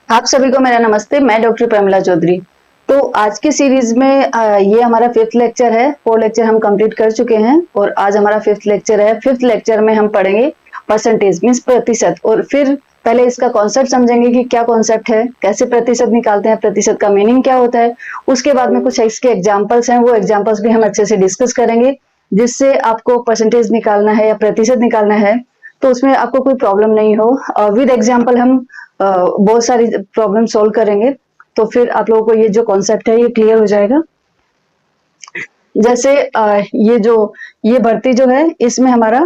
आप सभी को मेरा नमस्ते। मैं डॉक्टर प्रमिला चौधरी। तो आज की सीरीज में ये हमारा फिफ्थ लेक्चर है। 4 लेक्चर हम कंप्लीट कर चुके हैं और आज हमारा फिफ्थ लेक्चर है। फिफ्थ लेक्चर में हम पढ़ेंगे परसेंटेज मीन्स प्रतिशत, और फिर पहले इसका कॉन्सेप्ट समझेंगे कि क्या कॉन्सेप्ट है, कैसे प्रतिशत निकालते हैं, प्रतिशत का मीनिंग क्या होता है। उसके बाद में कुछ इसके एग्जाम्पल्स हैं, वो एग्जाम्पल्स भी हम अच्छे से डिस्कस करेंगे, जिससे आपको परसेंटेज निकालना है या प्रतिशत निकालना है तो उसमें आपको कोई प्रॉब्लम नहीं हो। विद एग्जाम्पल हम बहुत सारी प्रॉब्लम सॉल्व करेंगे, तो फिर आप लोगों को ये जो कॉन्सेप्ट है ये क्लियर हो जाएगा। जैसे ये भर्ती जो है इसमें हमारा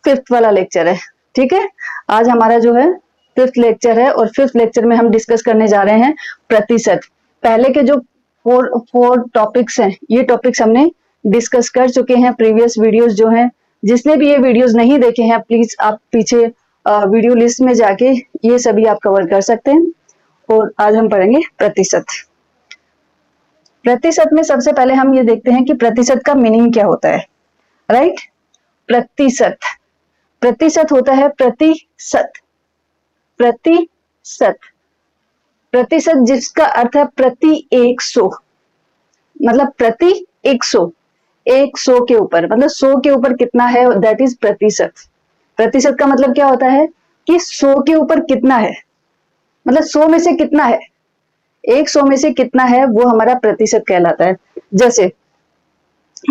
फिफ्थ वाला लेक्चर है। ठीक है, आज हमारा जो है फिफ्थ लेक्चर है और फिफ्थ लेक्चर में हम डिस्कस करने जा रहे हैं प्रतिशत। पहले के जो फोर टॉपिक्स हैं ये टॉपिक्स हमने डिस्कस कर चुके हैं प्रीवियस वीडियोस जो हैं। जिसने भी ये वीडियोस नहीं देखे हैं प्लीज आप पीछे वीडियो लिस्ट में जाके ये सभी आप कवर कर सकते हैं। और आज हम पढ़ेंगे प्रतिशत। प्रतिशत में सबसे पहले हम ये देखते हैं कि प्रतिशत का मीनिंग क्या होता है। राइट, प्रतिशत, प्रतिशत होता है प्रतिशत, प्रतिशत, प्रतिशत जिसका अर्थ है प्रति 100, मतलब प्रति 100, 100 के ऊपर, मतलब 100 के ऊपर कितना है दैट इज प्रतिशत। प्रतिशत का मतलब क्या होता है कि 100 के ऊपर कितना है, मतलब 100 में से कितना है, 100 में से कितना है वो हमारा प्रतिशत कहलाता है। जैसे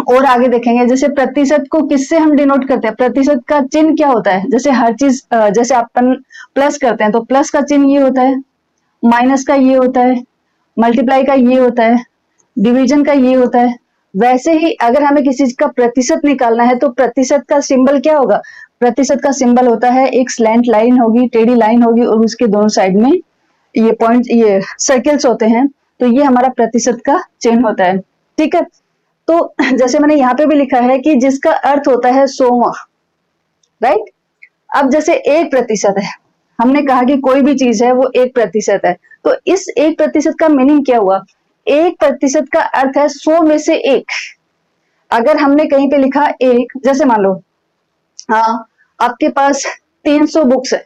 और आगे देखेंगे, जैसे प्रतिशत को किससे हम डिनोट करते हैं, प्रतिशत का चिन्ह क्या होता है। जैसे हर चीज जैसे अपन प्लस करते हैं तो प्लस का चिन्ह ये होता है, माइनस का ये होता है, मल्टीप्लाई का ये होता है, डिवीजन का ये होता है। वैसे ही अगर हमें किसी चीज का प्रतिशत निकालना है तो प्रतिशत का सिंबल क्या होगा, प्रतिशत का सिंबल होता है एक स्लैंट लाइन होगी, टेढ़ी लाइन होगी और उसके दोनों साइड में ये पॉइंट, ये सर्कल्स होते हैं। तो ये हमारा प्रतिशत का चिन्ह होता है। ठीक है, तो जैसे मैंने यहाँ पे भी लिखा है कि जिसका अर्थ होता है 100वां। राइट, अब जैसे 1% है, हमने कहा कि कोई भी चीज है वो 1% है, तो इस 1% का मीनिंग क्या हुआ, 1% का अर्थ है 100 में से 1। अगर हमने कहीं पे लिखा 1, जैसे मान लो हाँ आपके पास 300 बुक्स है।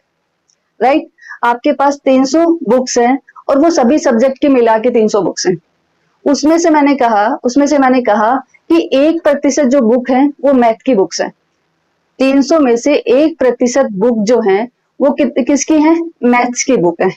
राइट, आपके पास 300 बुक्स हैं और वो सभी सब्जेक्ट के मिला के 300 बुक्स हैं। उसमें से मैंने कहा कि 1% जो बुक है वो मैथ की बुक्स है। 300 में से 1% बुक जो है वो किसकी है, मैथ्स की बुक है।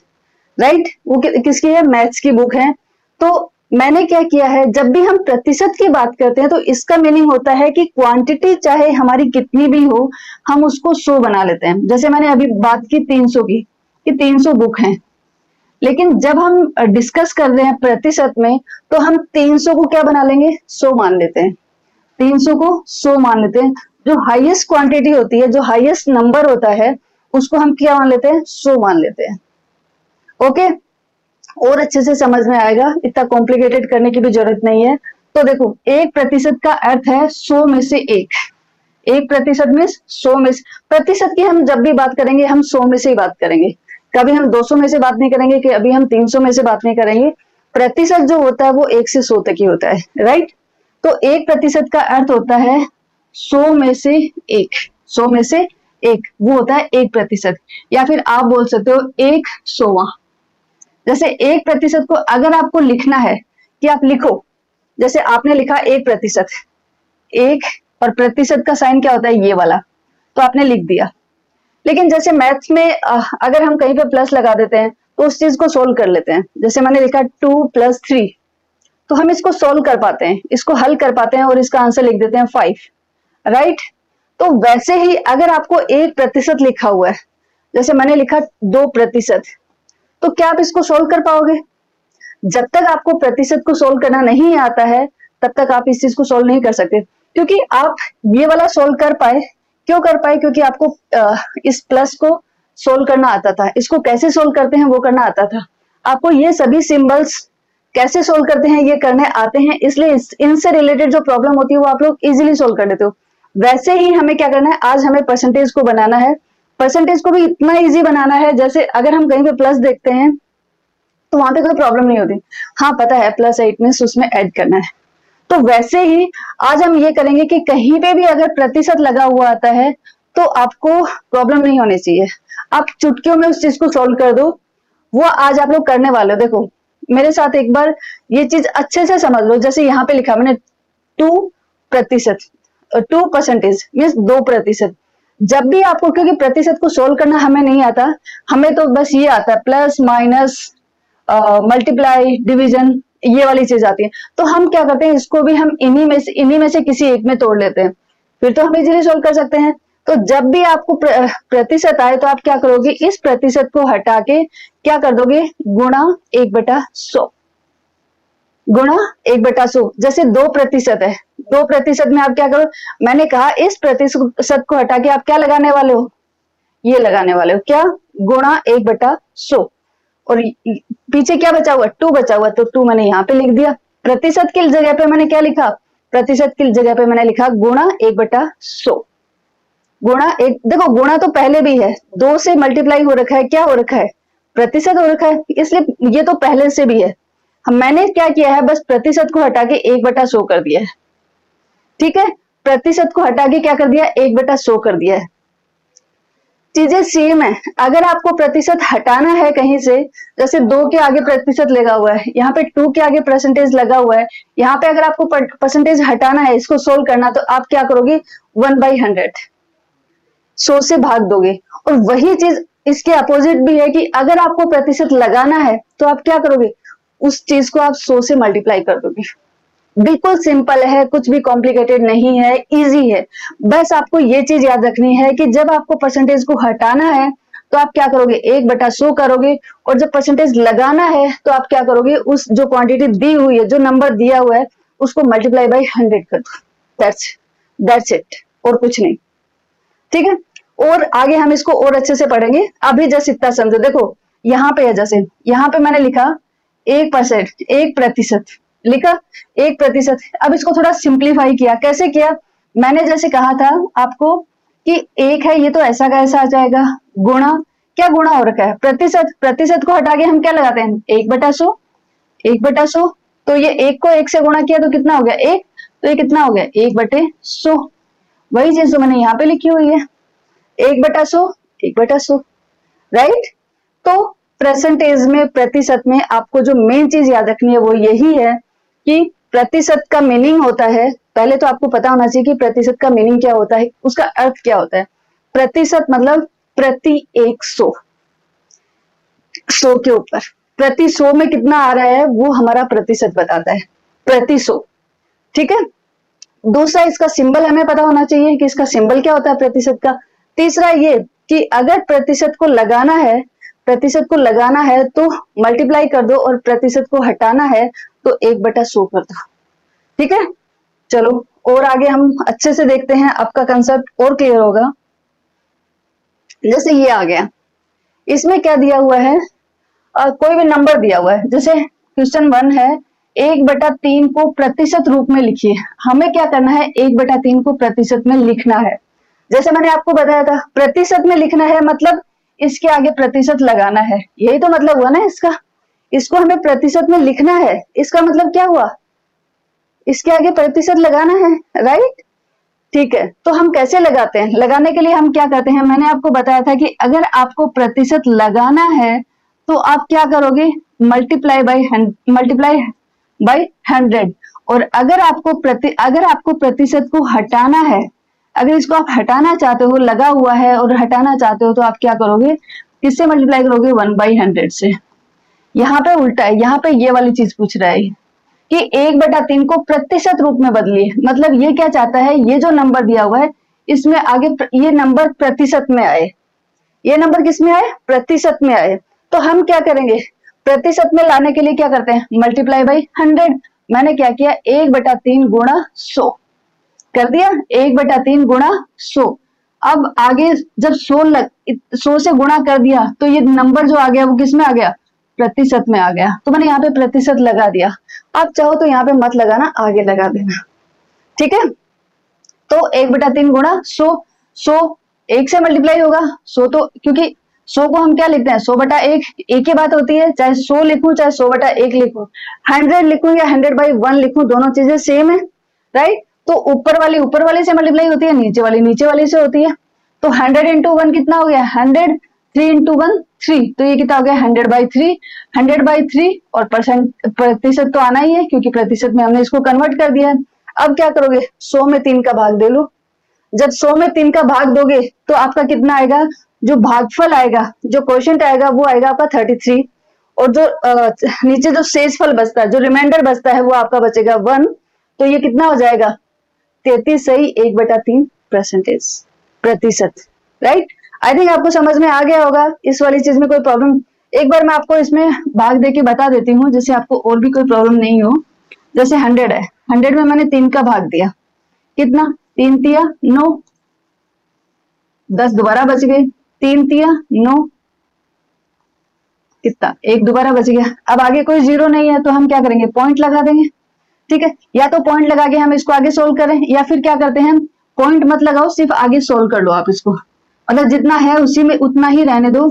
राइट, वो किसकी है, मैथ्स की बुक है। तो मैंने क्या किया है, जब भी हम प्रतिशत की बात करते हैं तो इसका मीनिंग होता है कि क्वांटिटी चाहे हमारी कितनी भी हो हम उसको 100 बना लेते हैं। जैसे मैंने अभी बात की 300 की, कि 300 बुक हैं, लेकिन जब हम डिस्कस कर रहे हैं प्रतिशत में तो हम 300 को क्या बना लेंगे, 100 मान लेते हैं। 300 को 100 मान लेते हैं। जो हाईएस्ट क्वांटिटी होती है, जो हाईएस्ट नंबर होता है उसको हम क्या मान लेते हैं, 100 मान लेते हैं। ओके, और अच्छे से समझ में आएगा, इतना कॉम्प्लिकेटेड करने की भी जरूरत नहीं है। तो देखो 1% का अर्थ है 100 में से 1। 1% में 100 में से, प्रतिशत की हम जब भी बात करेंगे हम 100 में से ही बात करेंगे, कभी हम 200 में से बात नहीं करेंगे, कि अभी हम 300 में से बात नहीं करेंगे। प्रतिशत जो होता है वो 1 से 100 तक ही होता है। राइट, तो 1% का अर्थ होता है 100 में से 1, 100 में से 1 वो होता है 1%। या फिर आप बोल सकते हो 1/100। जैसे 1% को अगर आपको लिखना है कि आप लिखो, जैसे आपने लिखा 1%, 1 और प्रतिशत का साइन क्या होता है ये वाला, तो आपने लिख दिया। लेकिन जैसे मैथ्स में अगर हम कहीं पे प्लस लगा देते हैं तो उस चीज को सोल्व कर लेते हैं। जैसे मैंने लिखा 2 + 3, तो हम इसको सोल्व कर पाते हैं, इसको हल कर पाते हैं और इसका आंसर लिख देते हैं 5। राइट, तो वैसे ही अगर आपको 1% लिखा हुआ है, जैसे मैंने लिखा 2%, तो क्या आप इसको सोल्व कर पाओगे, जब तक आपको प्रतिशत को सोल्व करना नहीं आता है तब तक आप इस चीज को सोल्व नहीं कर सकते। क्योंकि आप ये वाला सोल्व कर पाए, क्यों कर पाए, क्योंकि आपको इस प्लस को सोल्व करना आता था, इसको कैसे सोल्व करते हैं वो करना आता था, आपको ये सभी सिंबल्स कैसे सोल्व करते हैं ये करने आते हैं, इसलिए इनसे रिलेटेड जो प्रॉब्लम होती है वो आप लोग इजीली सोल्व कर लेते हो। वैसे ही हमें क्या करना है, आज हमें परसेंटेज को बनाना है। परसेंटेज को भी इतना इजी बनाना है, जैसे अगर हम कहीं पे प्लस देखते हैं तो वहां पे कोई प्रॉब्लम नहीं होती, हाँ पता है +8 में उसमें ऐड करना है। तो वैसे ही आज हम ये करेंगे कि कहीं पे भी अगर प्रतिशत लगा हुआ आता है तो आपको प्रॉब्लम नहीं होनी चाहिए, आप चुटकियों में उस चीज को सोल्व कर दो वो आज आप लोग करने वाले हो। देखो मेरे साथ एक बार ये चीज अच्छे से समझ लो। जैसे यहाँ पे लिखा मैंने 2%, 2% मीन्स 2%। जब भी आपको, क्योंकि प्रतिशत को सोल्व करना हमें नहीं आता, हमें तो बस ये आता है प्लस माइनस मल्टीप्लाई डिवीजन, ये वाली चीज आती है। तो हम क्या करते हैं, इसको भी हम इन्हीं में से किसी एक में तोड़ लेते हैं, फिर तो हम इजीली सोल्व कर सकते हैं। तो जब भी आपको प्रतिशत आए तो आप क्या करोगे, इस प्रतिशत को हटा के क्या कर दोगे, गुणा 1/100, गुणा 1/100। जैसे 2% है, 2% में आप क्या करो, मैंने कहा इस प्रतिशत को हटा के आप क्या लगाने वाले हो, ये लगाने वाले हो, क्या, गुणा 1/100। और पीछे क्या बचा हुआ, 2 बचा हुआ, तो 2 मैंने यहाँ पे लिख दिया। प्रतिशत की जगह पे मैंने क्या लिखा, प्रतिशत की जगह पे मैंने लिखा गुणा 1/100। गुणा एक, देखो गुणा तो पहले भी है, 2 से मल्टीप्लाई हो रखा है, क्या हो रखा है, प्रतिशत हो रखा है, इसलिए ये तो पहले से भी है। मैंने क्या किया है, बस प्रतिशत को हटा के 1/100 कर दिया है। ठीक है, प्रतिशत को हटा के क्या कर दिया, 1/100 कर दिया है। चीजें सेम है। अगर आपको प्रतिशत हटाना है कहीं से, जैसे 2 के आगे प्रतिशत लगा हुआ है, यहाँ पे 2 के आगे परसेंटेज लगा हुआ है, यहाँ पे अगर आपको परसेंटेज हटाना है, इसको सोल्व करना, तो आप क्या करोगे, 1/100, 100 से भाग दोगे। और वही चीज इसके अपोजिट भी है कि अगर आपको प्रतिशत लगाना है तो आप क्या करोगे, उस चीज को आप 100 से मल्टीप्लाई कर दोगे। बिल्कुल सिंपल है, कुछ भी कॉम्प्लिकेटेड नहीं है, इजी है। बस आपको ये चीज याद रखनी है कि जब आपको परसेंटेज को हटाना है तो आप क्या करोगे, 1/100 करोगे, और जब परसेंटेज लगाना है तो आप क्या करोगे, उस जो क्वांटिटी दी हुई है, जो नंबर दिया हुआ है, उसको मल्टीप्लाई बाई 100 कर दो। दैट्स इट, और कुछ नहीं। ठीक है, और आगे हम इसको और अच्छे से पढ़ेंगे, अभी जस्ट इतना समझो। देखो यहाँ पे है, जैसे यहाँ पे मैंने लिखा 1%, 1% लिखा, 1%। अब इसको थोड़ा सिंप्लीफाई किया, कैसे किया, मैंने जैसे कहा था आपको कि 1 है, ये तो ऐसा का ऐसा आ जाएगा, गुणा, क्या गुणा हो रखा है, प्रतिशत, प्रतिशत को हटा के हम क्या लगाते हैं, 1/100, 1/100। तो ये 1 को 1 से गुणा किया तो कितना हो गया, 1, तो ये कितना हो गया, 1/100। वही चीज तो मैंने यहाँ पे लिखी हुई है, 1/100, 1/100, राइट। तो परसेंटेज में, प्रतिशत में आपको जो मेन चीज याद रखनी है वो यही है कि प्रतिशत का मीनिंग होता है, पहले तो आपको पता होना चाहिए कि प्रतिशत का मीनिंग क्या होता है, उसका अर्थ क्या होता है। प्रतिशत मतलब प्रति 100, 100 के ऊपर, प्रति 100 में कितना आ रहा है वो हमारा प्रतिशत बताता है, प्रति 100। ठीक है, दूसरा इसका सिंबल हमें पता होना चाहिए कि इसका सिंबल क्या होता है प्रतिशत का। तीसरा ये कि अगर प्रतिशत को लगाना है, प्रतिशत को लगाना है तो मल्टीप्लाई कर दो, और प्रतिशत को हटाना है तो 1/100 कर दो। ठीक है, चलो और आगे हम अच्छे से देखते हैं, आपका कंसेप्ट और क्लियर होगा। जैसे ये आ गया, इसमें क्या दिया हुआ है, कोई भी नंबर दिया हुआ है, जैसे क्वेश्चन 1 है, 1/3 को प्रतिशत रूप में लिखिए। हमें क्या करना है, 1/3 को प्रतिशत में लिखना है। जैसे मैंने आपको बताया था, प्रतिशत में लिखना है मतलब इसके आगे प्रतिशत लगाना है, यही तो मतलब हुआ ना इसका। इसको हमें प्रतिशत में लिखना है, इसका मतलब क्या हुआ, इसके आगे प्रतिशत लगाना है, राइट। ठीक है, तो हम कैसे लगाते हैं, लगाने के लिए हम क्या करते हैं, मैंने आपको बताया था कि अगर आपको प्रतिशत लगाना है तो आप क्या करोगे, मल्टीप्लाई बाई 100। और अगर आपको प्रतिशत को हटाना है, अगर इसको आप हटाना चाहते हो, लगा हुआ है और हटाना चाहते हो, तो आप क्या करोगे, किससे मल्टीप्लाई करोगे, 1/100 से। यहाँ पे उल्टा है, यहाँ पे ये वाली चीज पूछ रहा है कि 1/3 को प्रतिशत रूप में बदलिए। मतलब ये क्या चाहता है, ये जो नंबर दिया हुआ है इसमें आगे ये नंबर प्रतिशत में आए, ये नंबर किस में आए, प्रतिशत में आए। तो हम क्या करेंगे, प्रतिशत में लाने के लिए क्या करते हैं, मल्टीप्लाई बाई 100। मैंने क्या किया, 1/3 गुणा 100 कर दिया, 1/3 गुणा 100। अब आगे जब 100 से गुणा कर दिया तो ये नंबर जो आ गया वो किस में आ गया, प्रतिशत में आ गया। तो मैंने यहाँ पे प्रतिशत लगा दिया, आप चाहो तो यहाँ पे मत लगाना, आगे लगा देना। ठीक है, तो 1/3 गुणा 100, 100 1 से मल्टीप्लाई होगा, 100 तो क्योंकि 100 को हम क्या लिखते हैं, 100/1, एक ही बात होती है, चाहे 100 लिखूं चाहे 100/1 लिखूं, 100 लिखूं या 100/1 लिखूं, दोनों चीजें सेम है, राइट। तो ऊपर वाली से मल्टीप्लाई होती है, नीचे वाली से होती है। तो 100 × 1 कितना हो गया, 100, 3 इंटू 1 3, तो ये कितना हो गया 100/3। 100/3 और प्रतिशत तो आना ही है क्योंकि प्रतिशत में हमने इसको कन्वर्ट कर दिया है। अब क्या करोगे, 100 में 3 का भाग दे लो। जब 100 में 3 का भाग दोगे तो आपका कितना आएगा, जो भागफल आएगा, जो क्वोशिएंट आएगा वो आएगा आपका 33, और जो नीचे जो शेषफल बचता है, जो रिमाइंडर बचता है वो आपका बचेगा 1। तो ये कितना हो जाएगा 33 सही 1/3 परसेंटेज, प्रतिशत। राइट, आई थिंक आपको समझ में आ गया होगा, इस वाली चीज में कोई प्रॉब्लम। एक बार मैं आपको इसमें भाग देके बता देती हूँ जिससे आपको और भी कोई प्रॉब्लम नहीं हो। जैसे 100 है, 100 में मैंने 3 का भाग दिया, कितना 3 तिया 9, 10 दोबारा बच गए, 3 तिया 9, कितना 1 दोबारा बच गया। अब आगे कोई जीरो नहीं है तो हम क्या करेंगे, पॉइंट लगा देंगे। ठीक है, या तो पॉइंट लगा के हम इसको आगे सोल्व करें, या फिर क्या करते हैं, पॉइंट मत लगाओ, सिर्फ आगे सोल्व कर लो आप इसको, मतलब जितना है उसी में उतना ही रहने दो।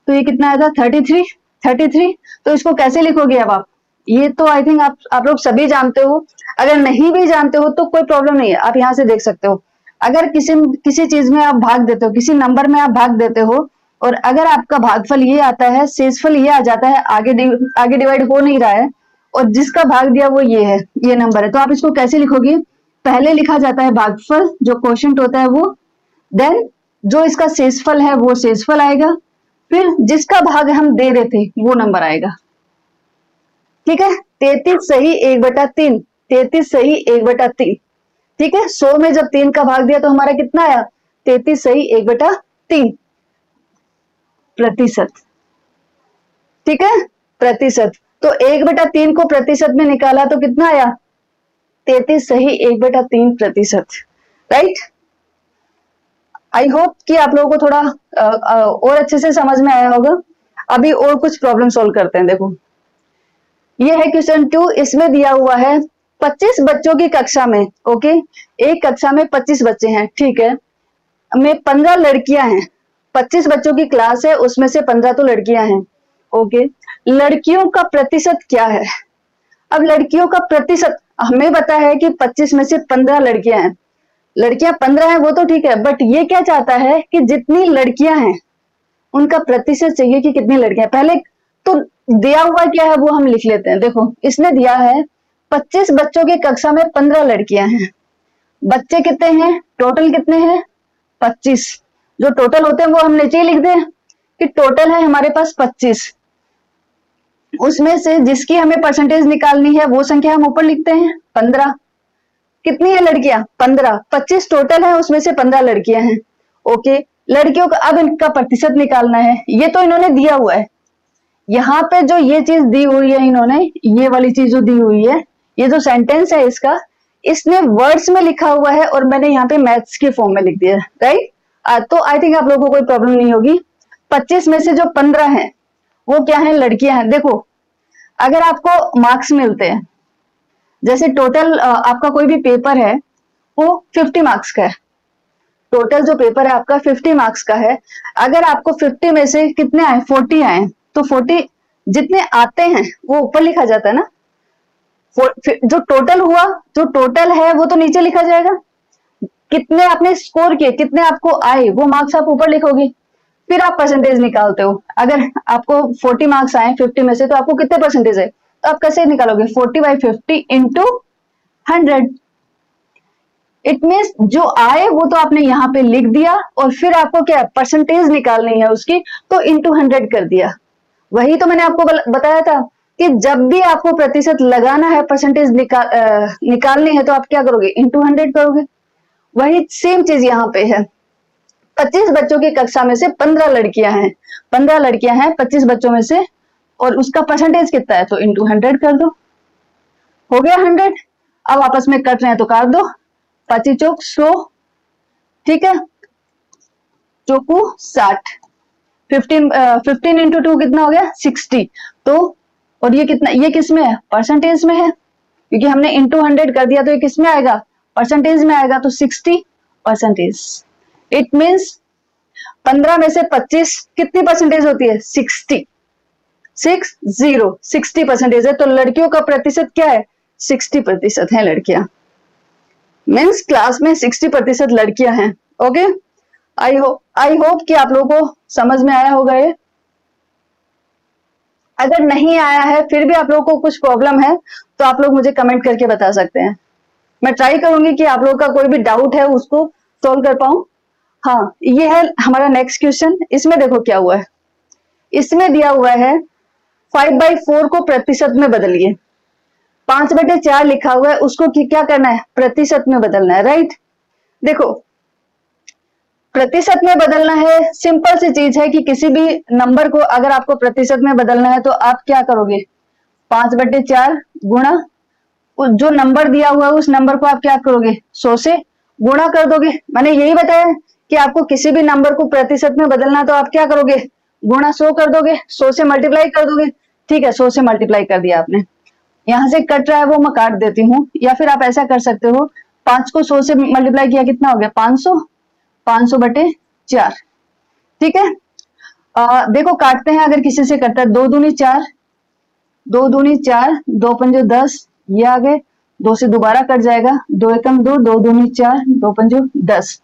तो ये कितना आया था 33। तो इसको कैसे लिखोगे अब आप, ये तो आई थिंक आप लोग सभी जानते हो। अगर नहीं भी जानते हो तो कोई प्रॉब्लम नहीं है, आप यहाँ से देख सकते हो। अगर किसी चीज में आप भाग देते हो, किसी नंबर में आप भाग देते हो, और अगर आपका भागफल ये आता है, शेषफल ये आ जाता है, आगे डिवाइड हो नहीं रहा है, और जिसका भाग दिया वो ये है, ये नंबर है, तो आप इसको कैसे लिखोगे, पहले लिखा जाता है भागफल, जो क्वोशिएंट होता है वो, देन जो इसका शेषफल है वो शेषफल आएगा, फिर जिसका भाग हम दे रहे थे वो नंबर आएगा। ठीक है, 33 सही 1/3, 33 सही 1/3। ठीक है, 100 में जब 3 का भाग दिया तो हमारा कितना आया, 33 सही 1/3 प्रतिशत। ठीक है, प्रतिशत। तो 1/3 को प्रतिशत में निकाला तो कितना आया, 33 सही 1/3 प्रतिशत। राइट, आई होप कि आप लोगों को थोड़ा और अच्छे से समझ में आया होगा। अभी और कुछ प्रॉब्लम सॉल्व करते हैं। देखो, ये है क्वेश्चन 2, इसमें दिया हुआ है 25 बच्चों की कक्षा में, ओके, एक कक्षा में 25 बच्चे हैं, ठीक है, में 15 लड़कियां हैं, 25 बच्चों की क्लास है, उसमें से 15 तो लड़कियां हैं, ओके, लड़कियों का प्रतिशत क्या है। अब लड़कियों का प्रतिशत हमें पता है कि 25 में से 15 लड़कियां हैं, लड़कियां 15 हैं वो तो ठीक है, बट ये क्या चाहता है कि जितनी लड़कियां हैं उनका प्रतिशत चाहिए कि कितनी लड़कियां। पहले तो दिया हुआ क्या है वो हम लिख लेते हैं। देखो, इसने दिया है 25 बच्चों की कक्षा में 15 लड़कियां हैं, बच्चे कितने हैं, टोटल कितने हैं 25, जो टोटल होते हैं वो हम नीचे ही लिख दें कि टोटल है हमारे पास 25, उसमें से जिसकी हमें परसेंटेज निकालनी है वो संख्या हम ऊपर लिखते हैं 15। कितनी है लड़कियां 15, 25 टोटल है, उसमें से 15 लड़कियां हैं, ओके। लड़कियों का अब इनका प्रतिशत निकालना है, ये तो इन्होंने दिया हुआ है, यहाँ पे जो ये चीज दी हुई है इन्होंने, ये वाली चीज जो दी हुई है, ये जो सेंटेंस है इसका, इसने वर्ड्स में लिखा हुआ है और मैंने यहाँ पे मैथ्स के फॉर्म में लिख दिया है। राइट, तो आई थिंक आप लोगों को कोई प्रॉब्लम नहीं होगी। 25 में से जो 15 हैं वो क्या है, लड़कियां हैं। देखो, अगर आपको मार्क्स मिलते हैं, जैसे टोटल आपका कोई भी पेपर है वो 50 मार्क्स का है, टोटल जो पेपर है आपका 50 मार्क्स का है, अगर आपको 50 में से कितने आए 40 आए, तो 40 जितने आते हैं वो ऊपर लिखा जाता है ना, जो टोटल हुआ, जो टोटल है वो तो नीचे लिखा जाएगा, कितने आपने स्कोर किए, कितने आपको आए वो मार्क्स आप ऊपर लिखोगे, फिर आप परसेंटेज निकालते हो। अगर आपको 40 मार्क्स आए 50 में से तो आपको कितने परसेंटेज है, तो आप कैसे निकालोगे 40/50 इंटू 100। इट मीन्स जो आए वो तो आपने यहाँ पे लिख दिया, और फिर आपको क्या परसेंटेज निकालनी है उसकी, तो इंटू 100 कर दिया। वही तो मैंने आपको बताया था कि जब भी आपको प्रतिशत लगाना है, परसेंटेज निकालनी है, तो आप क्या करोगे इंटू 100 करोगे। वही सेम चीज यहाँ पे है। 25 बच्चों की कक्षा में से 15 लड़कियां हैं, 15 लड़कियां हैं 25 बच्चों में से, और उसका परसेंटेज कितना है, तो इंटू 100 कर दो, हो गया 100। अब आपस में कट रहे हैं तो काट दो, 25 चौक 100, ठीक है, चौकू 60, 15 इंटू 2 कितना हो गया 60। तो और ये कितना, ये किस में है, परसेंटेज में है, क्योंकि हमने इंटू 100 कर दिया, तो ये किस में आएगा, परसेंटेज में आएगा, तो 60%। इट मीन्स 15 में से 25 कितनी परसेंटेज होती है 60, 60% है। तो लड़कियों का प्रतिशत क्या है 60% है लड़कियां, मीन्स क्लास में 60% लड़कियां हैं। ओके, आई होप कि आप लोगों को समझ में आया होगा ये? अगर नहीं आया है फिर भी आप लोगों को कुछ प्रॉब्लम है तो आप लोग मुझे कमेंट करके बता सकते हैं। मैं ट्राई करूंगी कि आप लोगों का कोई भी डाउट है उसको सॉल्व कर पाऊं। हाँ, ये है हमारा नेक्स्ट क्वेश्चन। इसमें देखो क्या हुआ है, इसमें दिया हुआ है 5/4 को प्रतिशत में बदलिए। 5/4 लिखा हुआ है, उसको क्या करना है, प्रतिशत में बदलना है, राइट। देखो प्रतिशत में बदलना है, सिंपल सी चीज है कि किसी भी नंबर को अगर आपको प्रतिशत में बदलना है तो आप क्या करोगे, 5/4 गुणा जो नंबर दिया हुआ है उस नंबर को आप क्या करोगे, 100 से गुणा कर दोगे। मैंने यही बताया कि आपको किसी भी नंबर को प्रतिशत में बदलना तो आप क्या करोगे, गुणा 100 कर दोगे, 100 से मल्टीप्लाई कर दोगे। ठीक है, 100 से मल्टीप्लाई कर दिया आपने। यहां से कट रहा है वो मैं काट देती हूँ, या फिर आप ऐसा कर सकते हो, 5 को 100 से मल्टीप्लाई किया कितना हो गया, 500, 500/4। ठीक है, देखो काटते हैं, अगर किसी से कटता है, 2 दूनी 4, 2 दूनी 4, 2 पंजो 10, ये आ गए, 2 से दोबारा कट जाएगा, 2 एकम 2, 2 दूनी 4, 2 पंजो 10,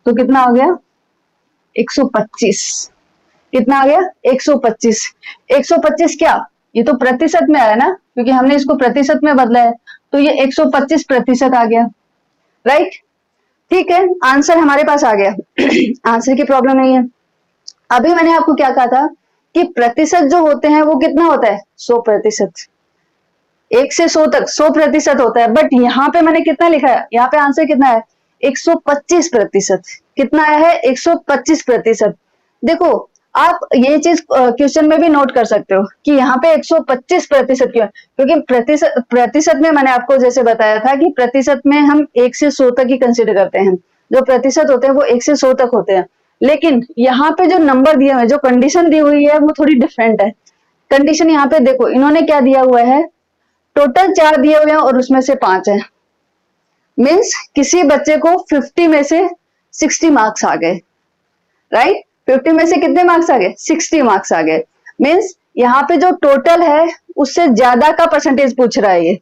तो कितना आ गया, 125। कितना आ गया, 125। 125 क्या, ये तो प्रतिशत में आया ना, क्योंकि हमने इसको प्रतिशत में बदला है, तो ये 125% आ गया, राइट। ठीक है, आंसर हमारे पास आ गया। आंसर की प्रॉब्लम नहीं है। अभी मैंने आपको क्या कहा था कि प्रतिशत जो होते हैं वो कितना होता है, 100%। 1 से 100 तक 100% होता है, बट यहाँ पे मैंने कितना लिखा है, यहाँ पे आंसर कितना है, 125%। कितना आया है, 125%। देखो आप ये चीज क्वेश्चन में भी नोट कर सकते हो कि यहाँ पे 125% क्यों है, क्योंकि प्रतिशत में मैंने आपको जैसे बताया था कि प्रतिशत में हम 1 से 100 तक ही कंसिडर करते हैं। जो प्रतिशत होते हैं वो 1 से 100 तक होते हैं, लेकिन यहाँ पे जो नंबर दिए हुए, जो कंडीशन दी हुई है वो थोड़ी डिफरेंट है। कंडीशन यहाँ पे देखो, इन्होंने क्या दिया हुआ है, टोटल 4 दिए हुए हैं और उसमें से 5 है, मीन्स किसी बच्चे को 50 में से 60 मार्क्स आ गए, राइट। 50 में से कितने मार्क्स आ गए, 60 मार्क्स आ गए। मीन्स यहाँ पे जो टोटल है उससे ज्यादा का परसेंटेज पूछ रहा है ये।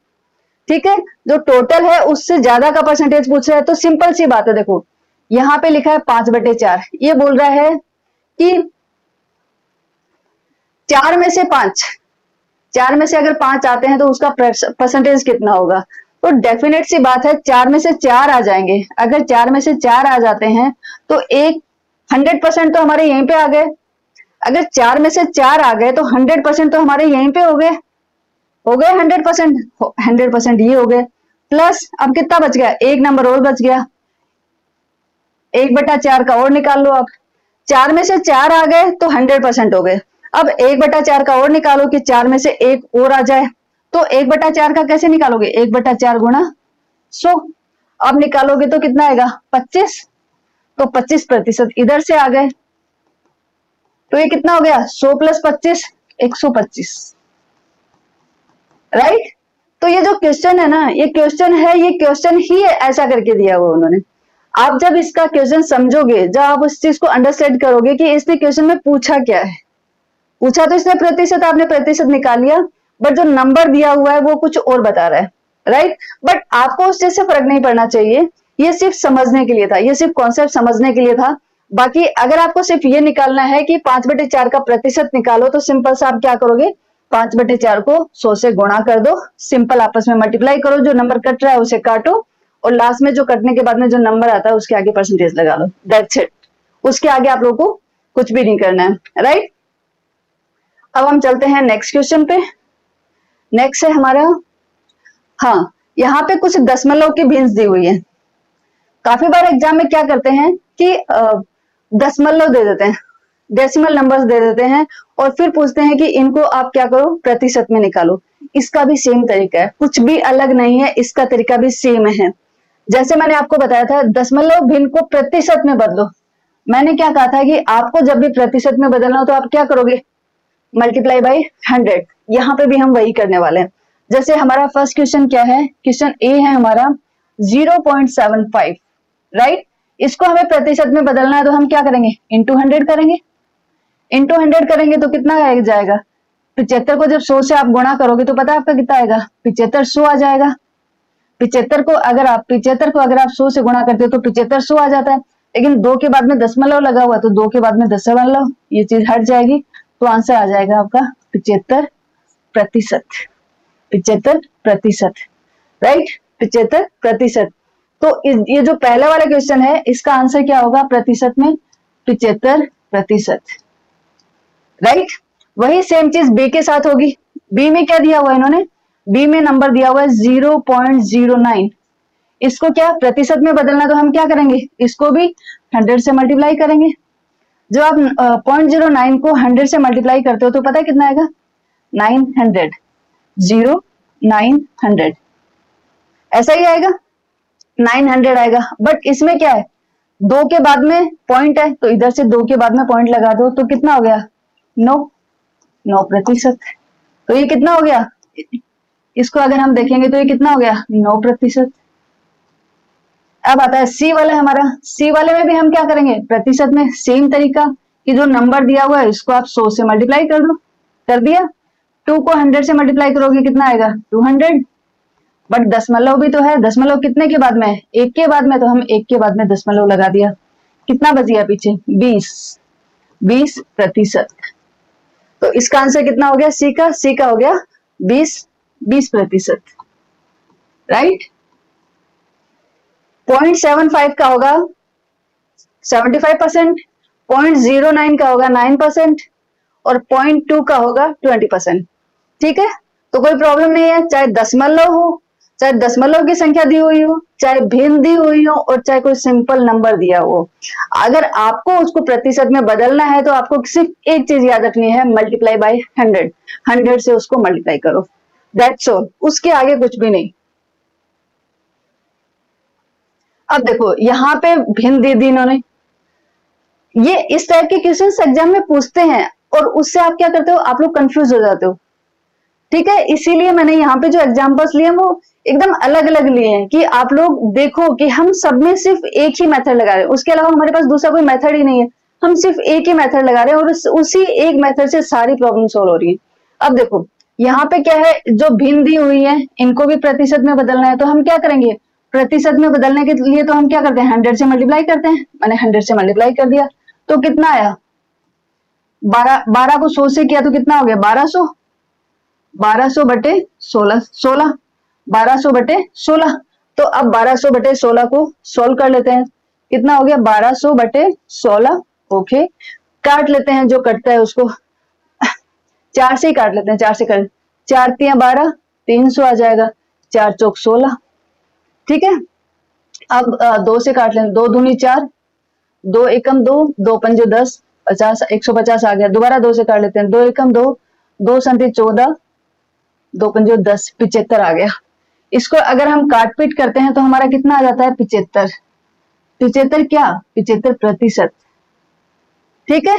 ठीक है, जो टोटल है उससे ज्यादा का परसेंटेज पूछ रहा है, तो सिंपल सी बात है, देखो यहाँ पे लिखा है 5/4, ये बोल रहा है कि 4 में से 5, 4 में से अगर 5 आते हैं तो उसका परसेंटेज कितना होगा, तो डेफिनेट सी बात है 4 में से 4 आ जाएंगे। अगर 4 में से 4 आ जाते हैं तो 100% तो हमारे यहीं पे आ गए। अगर 4 में से 4 आ गए तो 100% तो हमारे यहीं पे हो गए 100%, 100% ये हो गए। प्लस अब कितना बच गया, एक नंबर और बच गया, 1/4 का और निकाल लो। अब 4 में से 4 आ गए तो 100% हो गए। अब 1/4 का और निकालो कि 4 में से एक और आ जाए, तो 1/4 का कैसे निकालोगे, 1/4 गुणा 100। अब निकालोगे तो कितना आएगा, 25, तो 25% इधर से आ गए, तो ये कितना हो गया, 100 + 25, 125, राइट। तो ये जो क्वेश्चन है ना, ये क्वेश्चन ही ऐसा करके दिया हुआ उन्होंने। आप जब इसका क्वेश्चन समझोगे, जब आप उस चीज को अंडरस्टैंड करोगे कि इसने क्वेश्चन में पूछा क्या है, पूछा तो इसने प्रतिशत, आपने प्रतिशत निकाल लिया, बट जो नंबर दिया हुआ है वो कुछ और बता रहा है, राइट। बट आपको उस चीज से फर्क नहीं पड़ना चाहिए, ये सिर्फ समझने के लिए था, ये सिर्फ कॉन्सेप्ट समझने के लिए था। बाकी अगर आपको सिर्फ ये निकालना है कि 5/4 का प्रतिशत निकालो, तो सिंपल सा आप क्या करोगे, 5/4 को 100 से गुणा कर दो, सिंपल आपस में मल्टीप्लाई करो, जो नंबर कट रहा है उसे काटो, और लास्ट में जो कटने के बाद में जो नंबर आता है उसके आगे परसेंटेज लगा लो, दैट्स इट। उसके आगे आप लोगों को कुछ भी नहीं करना है, राइट। अब हम चलते हैं नेक्स्ट क्वेश्चन पे। नेक्स्ट है हमारा, हाँ, यहाँ पे कुछ दशमलव की भिन्स दी हुई है। काफी बार एग्जाम में क्या करते हैं कि दशमलव दे देते हैं, डेसिमल नंबर्स दे देते हैं, और फिर पूछते हैं कि इनको आप क्या करो, प्रतिशत में निकालो। इसका भी सेम तरीका है, कुछ भी अलग नहीं है, इसका तरीका भी सेम है। जैसे मैंने आपको बताया था, दशमलव भिन्न को प्रतिशत में बदलो। मैंने क्या कहा था कि आपको जब भी प्रतिशत में बदलना हो तो आप क्या करोगे, मल्टीप्लाई बाई 100। यहाँ पे भी हम वही करने वाले हैं। जैसे हमारा फर्स्ट क्वेश्चन क्या है, क्वेश्चन ए है हमारा 0.75, राइट। इसको हमें प्रतिशत में बदलना है तो हम क्या करेंगे, इंटू 100 करेंगे। इंटू 100 करेंगे तो कितना आ जाएगा, 75 को जब 100 से आप गुणा करोगे तो पता है आपका कितना आएगा, 7500 आ जाएगा। 75 को अगर आप 100 से गुणा करते हो तो 7500 आ जाता है। लेकिन 2 के बाद में दशमलव लगा हुआ, तो 2 के बाद में दशमलव, ये चीज हट जाएगी, तो आंसर आ जाएगा आपका 75%। 75%, राइट, 75%। तो ये जो पहला वाला क्वेश्चन है, इसका आंसर क्या होगा प्रतिशत में? 75%, राइट। वही सेम चीज बी के साथ होगी। बी में क्या दिया हुआ है इन्होंने? बी में नंबर दिया हुआ है 0.09। इसको क्या प्रतिशत में बदलना, तो हम क्या करेंगे, इसको भी 100 से मल्टीप्लाई करेंगे। जब आप 0.09 को 100 से मल्टीप्लाई करते हो तो पता है कितना आएगा? 900, 900, ऐसा ही आएगा, 900 आएगा। बट इसमें क्या है, 2 के बाद में पॉइंट है, तो इधर से 2 के बाद में पॉइंट लगा दो, तो कितना हो गया? 9%। तो ये कितना हो गया? इसको अगर हम देखेंगे तो ये कितना हो गया? 9%। अब आता है सी वाला हमारा। सी वाले में भी हम क्या करेंगे, प्रतिशत में सेम तरीका कि जो नंबर दिया हुआ है इसको आप 100 से मल्टीप्लाई कर दो। कर दिया। 2 को 100 से मल्टीप्लाई करोगे कितना आएगा? 200। बट दशमलव भी तो है, दशमलव कितने के बाद में है? 1 के बाद में, तो हम 1 के बाद में दशमलव लगा दिया। कितना बच गया पीछे? 20%। तो इसका आंसर कितना हो गया? सी का हो गया 20%, राइट। 0.75 का होगा 75%, 0.09 का होगा 9%, और 0.2 का होगा 20%। ठीक है, तो कोई प्रॉब्लम नहीं है, चाहे दशमलव हो, चाहे दशमलव की संख्या दी हुई हो, चाहे भिन्न दी हुई हो, और चाहे कोई सिंपल नंबर दिया हो। अगर आपको उसको प्रतिशत में बदलना है तो आपको सिर्फ एक चीज याद रखनी है, मल्टीप्लाई बाय 100। 100 से उसको मल्टीप्लाई करो, दैट्स ऑल, उसके आगे कुछ भी नहीं। अब देखो यहाँ पे भिन्न दे दी इन्होंने। ये इस टाइप के क्वेश्चंस एग्जाम में पूछते हैं, और उससे आप क्या करते हो, आप लोग कंफ्यूज हो जाते हो। ठीक है, इसीलिए मैंने यहाँ पे जो एग्जाम्पल्स लिए वो एकदम अलग अलग लिए हैं, कि आप लोग देखो कि हम सब में सिर्फ एक ही मेथड लगा रहे हैं, उसके अलावा हमारे पास दूसरा कोई मेथड ही नहीं है। हम सिर्फ एक ही मेथड लगा रहे हैं, और उसी एक मेथड से सारी प्रॉब्लम सॉल्व हो रही है। अब देखो यहाँ पे क्या है, जो भिन्न दी हुई है इनको भी प्रतिशत में बदलना है, तो हम क्या करेंगे, प्रतिशत में बदलने के लिए तो हम क्या करते हैं, 100 से मल्टीप्लाई करते हैं। मैंने 100 से मल्टीप्लाई कर दिया, तो कितना आया? 12 को 100 से किया तो कितना हो गया? 1200। 1200 बटे 16, 1200 बटे 16। तो अब 1200 बटे 16 को सोल्व कर लेते हैं। कितना हो गया? 1200 बटे 16। ओके, काट लेते हैं, जो कटता है उसको 4 से ही काट लेते हैं। 4 से कर, 4 तिया 12, 300 आ जाएगा, 4 चौक 16। ठीक है, अब 2 से काट लें, 2 दूनी 4, 2 एकम 2, 2 पंजे 10, 50, 150 आ गया। दोबारा 2 से काट लेते हैं, 2 एकम 2, 2 संति 14, 2 पंजे 10, 75 आ गया। इसको अगर हम काट पीट करते हैं तो हमारा कितना आ जाता है? 75। 75 क्या? 75%। ठीक है,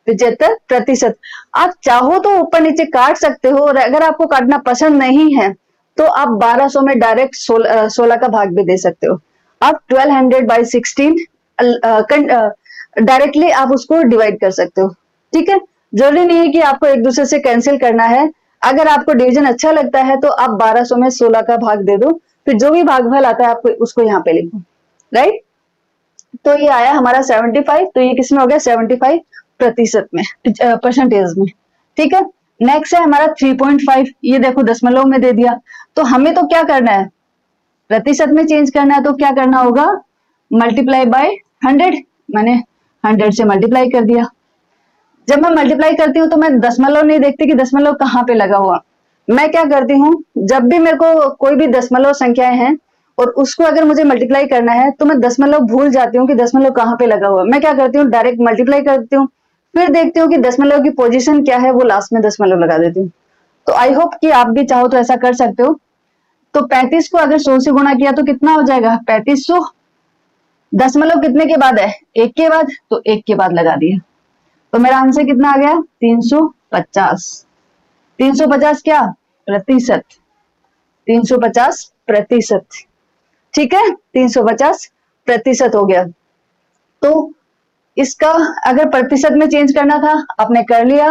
75%। आप चाहो तो ऊपर नीचे काट सकते हो, और अगर आपको काटना पसंद नहीं है तो आप 1200 में डायरेक्ट 16 का भाग भी दे सकते हो। आप 1200 बाई 16 डायरेक्टली आप उसको डिवाइड कर सकते हो। ठीक है, जरूरी नहीं है कि आपको एक दूसरे से कैंसिल करना है। अगर आपको डिवीजन अच्छा लगता है तो आप 1200 में 16 का भाग दे दो, फिर जो भी भागफल आता है आपको उसको यहाँ पे लिखो, राइट। तो ये आया हमारा 75, तो ये किसमें हो गया? 75% में, परसेंटेज में। ठीक है, नेक्स्ट है हमारा 3.5। ये देखो दशमलव में दे दिया, तो हमें तो क्या करना है, प्रतिशत में चेंज करना है। तो क्या करना होगा? Multiply by 100। मैंने 100 से मल्टीप्लाई कर दिया। जब मैं मल्टीप्लाई करती हूँ तो मैं दशमलव नहीं देखती कि दशमलव कहाँ पे लगा हुआ। मैं क्या करती हूँ, जब भी मेरे को कोई भी दशमलव संख्याएं हैं और उसको अगर मुझे मल्टीप्लाई करना है तो मैं दशमलव भूल जाती हूँ कि दशमलव कहाँ पे लगा हुआ। मैं क्या करती हूँ, डायरेक्ट मल्टीप्लाई करती हूँ, फिर देखती हूँ कि दशमलव की पोजीशन क्या है, वो लास्ट में दशमलव लगा देती हूँ। तो आई होप कि आप भी चाहो तो ऐसा कर सकते हो। तो 35 को अगर 100 से गुणा किया तो कितना हो जाएगा? 3500। दशमलव कितने के बाद है? 1 के बाद, तो 1 के बाद लगा दिया। तो मेरा आंसर कितना आ गया? 350। 350 क्या? प्रतिशत। 350%। ठीक है, 350% हो गया। तो इसका अगर प्रतिशत में चेंज करना था आपने कर लिया,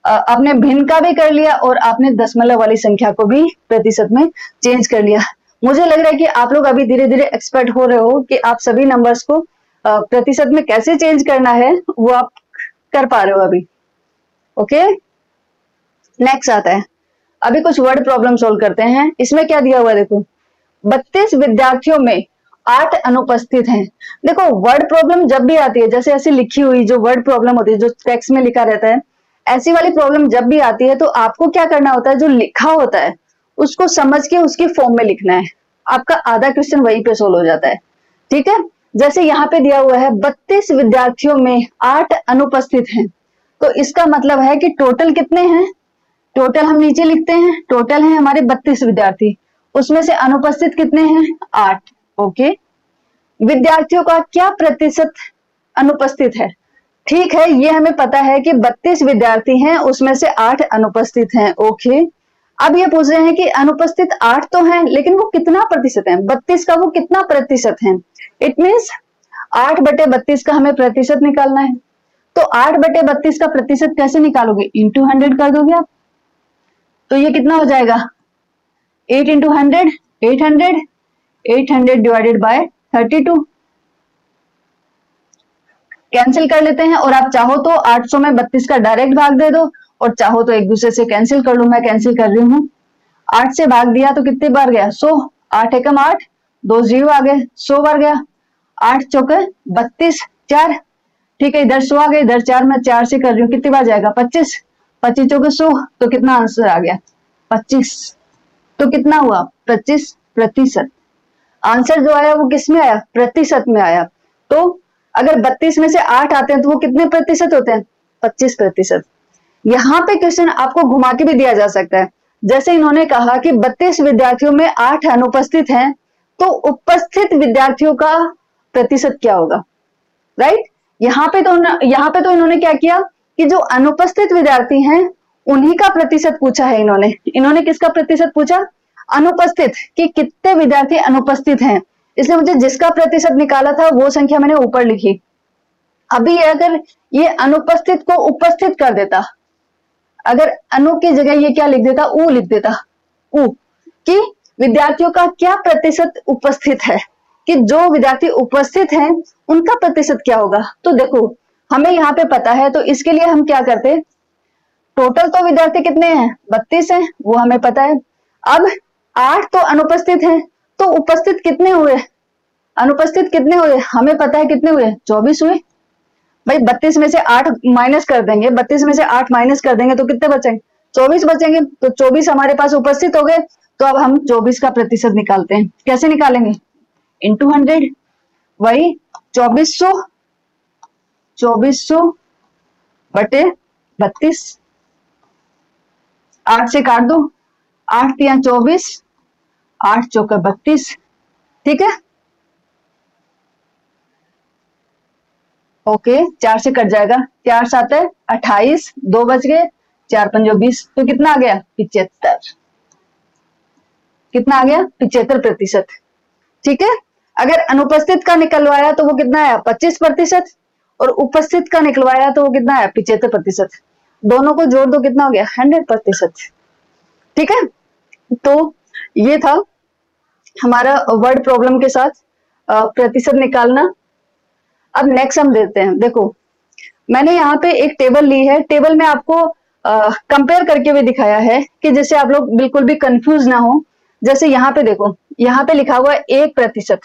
आपने भिन्न का भी कर लिया, और आपने दशमलव वाली संख्या को भी प्रतिशत में चेंज कर लिया। मुझे लग रहा है कि आप लोग अभी धीरे धीरे एक्सपर्ट हो रहे हो कि आप सभी नंबर्स को प्रतिशत में कैसे चेंज करना है वो आप कर पा रहे हो अभी। ओके, नेक्स्ट आता है, अभी कुछ वर्ड प्रॉब्लम सोल्व करते हैं। इसमें क्या दिया हुआ है देखो, 32 विद्यार्थियों में 8 अनुपस्थित हैं। देखो वर्ड प्रॉब्लम जब भी आती है, जैसे ऐसी लिखी हुई जो वर्ड प्रॉब्लम होती है, जो टेक्स्ट में लिखा रहता है, ऐसी वाली प्रॉब्लम जब भी आती है तो आपको क्या करना होता है, जो लिखा होता है उसको समझ के उसकी फॉर्म में लिखना है। आपका आधा क्वेश्चन वहीं पे सोल्व हो जाता है। ठीक है, जैसे यहाँ पे दिया हुआ है 32 विद्यार्थियों में 8 अनुपस्थित हैं, तो इसका मतलब है कि टोटल कितने हैं, टोटल हम नीचे लिखते हैं, टोटल है हमारे 32 विद्यार्थी, उसमें से अनुपस्थित कितने हैं, 8। ओके, विद्यार्थियों का क्या प्रतिशत अनुपस्थित है, ठीक है, ये हमें पता है कि 32 विद्यार्थी हैं, उसमें से 8 अनुपस्थित हैं। ओके, अब ये पूछ रहे हैं कि अनुपस्थित 8 तो हैं, लेकिन वो कितना प्रतिशत है, 32 का वो कितना प्रतिशत है। इट मीन्स 8/32 का हमें प्रतिशत निकालना है। तो 8/32 का प्रतिशत कैसे निकालोगे, इंटू 100 कर दोगे आप, तो ये कितना हो जाएगा, 8 इंटू 100, 800, 800 डिवाइडेड बाय 32। कैंसिल कर लेते हैं, और आप चाहो तो 800 में 32 का डायरेक्ट भाग दे दो, और चाहो तो एक दूसरे से कैंसिल कर लो, मैं कैंसिल कर रही हूँ। 8 से भाग दिया तो कितनी बार गया, 100, 8 एकम 8, 2 जीरो आ गए, 100 बार गया, 8 चौके 32, 4, ठीक है, इधर 100 आ गए, इधर 4, मैं 4 से कर रही हूँ, कितनी बार जाएगा, 25, 25 चौके 100, तो कितना आंसर आ गया, 25। तो कितना हुआ, 25%। आंसर जो आया वो किस में आया, प्रतिशत में आया। तो अगर 32 में से 8 आते हैं तो वो कितने प्रतिशत होते हैं, 25%। यहाँ पे क्वेश्चन आपको घुमा के भी दिया जा सकता है, जैसे इन्होंने कहा कि 32 विद्यार्थियों में 8 अनुपस्थित हैं, तो उपस्थित विद्यार्थियों का प्रतिशत क्या होगा, राइट। यहाँ पे तो इन्होंने क्या किया कि जो अनुपस्थित विद्यार्थी हैं उन्हीं का प्रतिशत पूछा है। इन्होंने किसका प्रतिशत पूछा, अनुपस्थित, कि कितने विद्यार्थी अनुपस्थित हैं, इसलिए मुझे जिसका प्रतिशत निकाला था वो संख्या मैंने ऊपर लिखी। अभी अगर ये अनुपस्थित को उपस्थित कर देता, अगर अनु की जगह ये क्या लिख देता, ऊ लिख देता, ऊ, कि विद्यार्थियों का क्या प्रतिशत उपस्थित है, कि जो विद्यार्थी उपस्थित हैं उनका प्रतिशत क्या होगा। तो देखो हमें यहाँ पे पता है, तो इसके लिए हम क्या करते, टोटल तो विद्यार्थी कितने हैं, 32 हैं, वो हमें पता है। अब 8 तो अनुपस्थित हैं, तो उपस्थित कितने हुए, अनुपस्थित कितने हुए, हमें पता है कितने हुए, 24 हुए। भाई 32 में से 8 माइनस कर देंगे, 32 में से 8 माइनस कर देंगे तो कितने बचेंगे, 24 बचेंगे। तो 24 हमारे पास उपस्थित हो गए, तो अब हम 24 का प्रतिशत निकालते हैं। कैसे निकालेंगे, इंटू 100, वही 2400 बटे 32, 8 से काट दो, 8 तिया 24, 8 चौका 32, ठीक है। ओके, 4 से कट जाएगा, 4 7 है 28, 2 बच गए, 4 पंजो 20, तो कितना आ गया, 75। कितना आ गया, 75%। ठीक है, अगर अनुपस्थित का निकलवाया तो वो कितना आया, 25%, और उपस्थित का निकलवाया तो वो कितना आया, 75%। दोनों को जोड़ दो, कितना हो गया, 100%। ठीक है, तो ये था हमारा वर्ड प्रॉब्लम के साथ प्रतिशत निकालना। अब नेक्स्ट हम देते हैं, देखो मैंने यहाँ पे एक टेबल ली है, टेबल में आपको कंपेयर करके भी दिखाया है कि जैसे आप लोग बिल्कुल भी कंफ्यूज ना हो। जैसे यहाँ पे देखो, यहाँ पे लिखा हुआ है 1%,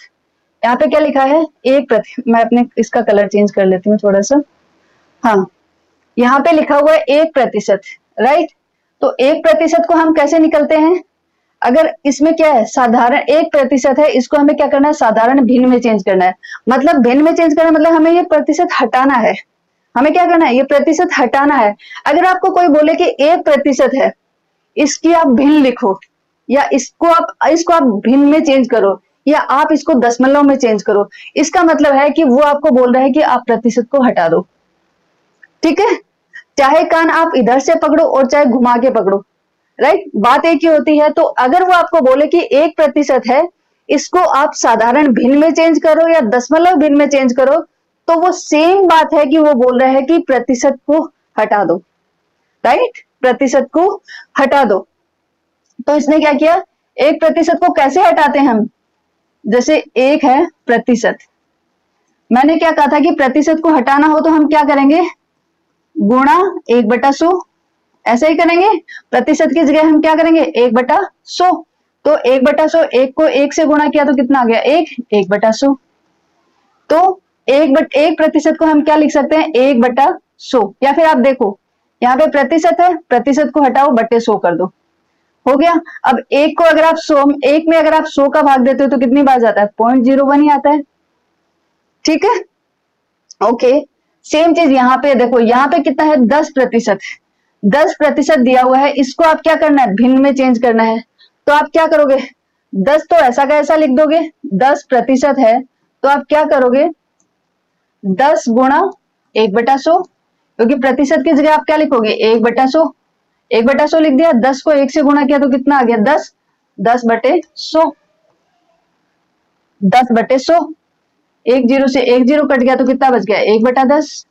यहाँ पे क्या लिखा है, 1%, मैं अपने इसका कलर चेंज कर लेती हूँ थोड़ा सा, हाँ, यहाँ पे लिखा हुआ है 1%, राइट। तो 1% को हम कैसे निकलते हैं, अगर इसमें क्या है, साधारण 1% है, इसको हमें क्या करना है, साधारण भिन्न में चेंज करना है। मतलब भिन्न में चेंज करना मतलब हमें ये प्रतिशत हटाना है, हमें क्या करना है, ये प्रतिशत हटाना है। अगर आपको कोई बोले कि 1% है, इसकी आप भिन्न लिखो, या इसको आप भिन्न में चेंज करो, या आप इसको दशमलव में चेंज करो, इसका मतलब है कि वो आपको बोल रहा है कि आप प्रतिशत को हटा दो। ठीक है, चाहे कान आप इधर से पकड़ो और चाहे घुमा के पकड़ो, राइट, बात एक ही होती है। तो अगर वो आपको बोले कि 1% है, इसको आप साधारण भिन्न में चेंज करो या दशमलव भिन्न में चेंज करो, तो वो सेम बात है कि वो बोल रहे हैं कि प्रतिशत को हटा दो, राइट, प्रतिशत को हटा दो। तो इसने क्या किया, 1% को कैसे हटाते हैं हम, जैसे 1 है प्रतिशत, मैंने क्या कहा था कि प्रतिशत को हटाना हो तो हम क्या करेंगे, गुणा 1/100, ऐसे ही करेंगे। प्रतिशत की जगह हम क्या करेंगे, 1/100। तो 1/100, एक को 1 से गुणा किया तो कितना आ गया, 1/100। तो 1% को हम क्या लिख सकते हैं, 1/100। या फिर आप देखो यहाँ पे प्रतिशत है, प्रतिशत को हटाओ बटे 100 कर दो, हो गया। अब एक को अगर आप 100, एक में अगर आप 100 का भाग देते हो तो कितनी बार जाता है, 0.01 ही आता है। ठीक है, ओके। सेम चीज यहाँ पे देखो, यहाँ पे कितना है, 10%। 10% दिया हुआ है, इसको आप क्या करना है, भिन्न में चेंज करना है। तो आप क्या करोगे, 10 तो ऐसा का ऐसा लिख दोगे, 10% है तो आप क्या करोगे, 10 गुणा 1/100, क्योंकि प्रतिशत की जगह आप क्या लिखोगे, 1/100। 1/100 लिख दिया, 10 को 1 से गुणा किया तो कितना आ गया, 10। 10/100, 10/100। एक जीरो से एक जीरो कट गया तो कितना बच गया, 1/10।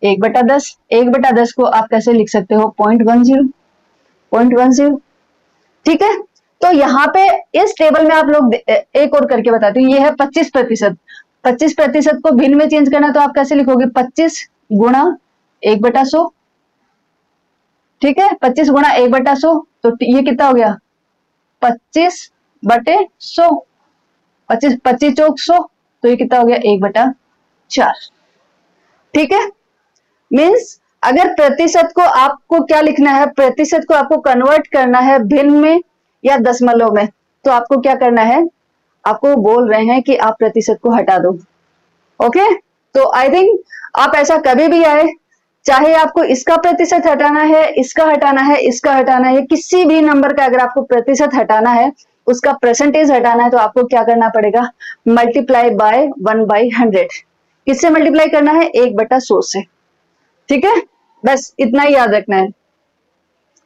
1/10, 1/10 को आप कैसे लिख सकते हो, 0.10, 0.10। ठीक है, तो यहाँ पे इस टेबल में आप लोग एक और करके बताती हूँ, ये है 25%। 25% को भिन्न में चेंज करना तो आप कैसे लिखोगे, 25 गुणा 1/100। ठीक है, 25 गुणा 1/100, तो ये कितना हो गया, 25/100। 25 25 चौक 100, तो ये कितना हो गया, 1/4। ठीक है, मीन्स अगर प्रतिशत को आपको क्या लिखना है, प्रतिशत को आपको कन्वर्ट करना है भिन्न में या दशमलव में, तो आपको क्या करना है, आपको बोल रहे हैं कि आप प्रतिशत को हटा दो। ओके, तो आई थिंक आप ऐसा कभी भी आए, चाहे आपको इसका प्रतिशत हटाना है, इसका हटाना है, इसका हटाना है, किसी भी नंबर का अगर आपको प्रतिशत हटाना है, उसका परसेंटेज हटाना है, तो आपको क्या करना पड़ेगा, मल्टीप्लाई बाय 1/100। किससे मल्टीप्लाई करना है, 1/100 से। ठीक है, बस इतना ही याद रखना है।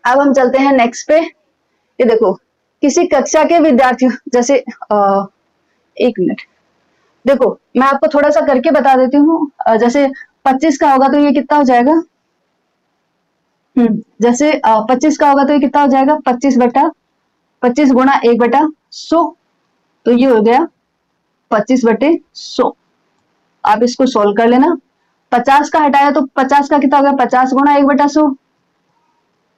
अब हम चलते हैं नेक्स्ट पे। ये देखो, किसी कक्षा के विद्यार्थियों, जैसे एक मिनट, देखो मैं आपको थोड़ा सा करके बता देती हूँ। जैसे 25 का होगा तो ये कितना हो जाएगा, जैसे 25 का होगा तो ये कितना हो जाएगा, 25 गुणा 1/100, तो ये हो गया 25/100। आप इसको सोल्व कर लेना। 50 का हटाया तो 50 का कितना हो गया, 50 गुणा 1/100।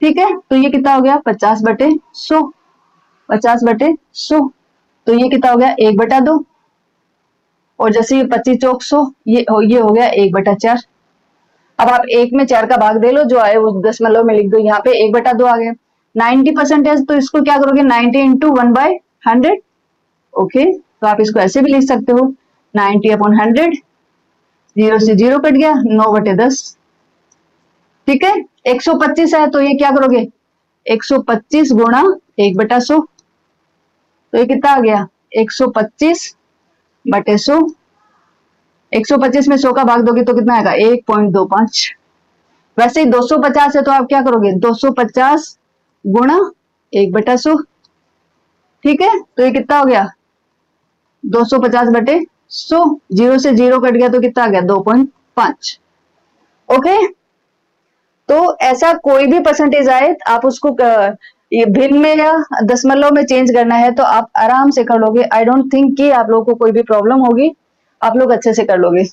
ठीक है, तो ये कितना हो गया, 50/100। 50/100, तो ये कितना हो गया, 1/2। और जैसे ये 25 चौक 100, ये हो गया 1/4। अब आप एक में 4 का भाग दे लो, जो आए वो दशमलव में लिख दो। यहाँ पे 1/2 आ गया। 90% तो इसको क्या करोगे, 90 इंटू 1/100। ओके, तो आप इसको ऐसे भी लिख सकते हो, 90/100। 0 से 0 कट गया, 9/10। ठीक है, 125 है तो ये क्या करोगे, 125 गुणा 1/100, तो ये कितना आ गया, 125/100। 125 में 100 का भाग दोगे तो कितना आएगा, 1.25। वैसे ही 250 है तो आप क्या करोगे, 250 गुणा 1/100। ठीक है, तो ये कितना हो गया, 250/100। 0 से 0 कट गया तो कितना आ गया, 2.5। ओके, तो ऐसा कोई भी परसेंटेज आए, आप उसको ये भिन्न में या दशमलव में चेंज करना है तो आप आराम से कर लोगे। आई डोंट थिंक कि आप लोगों को कोई भी प्रॉब्लम होगी, आप लोग अच्छे से कर लोगे।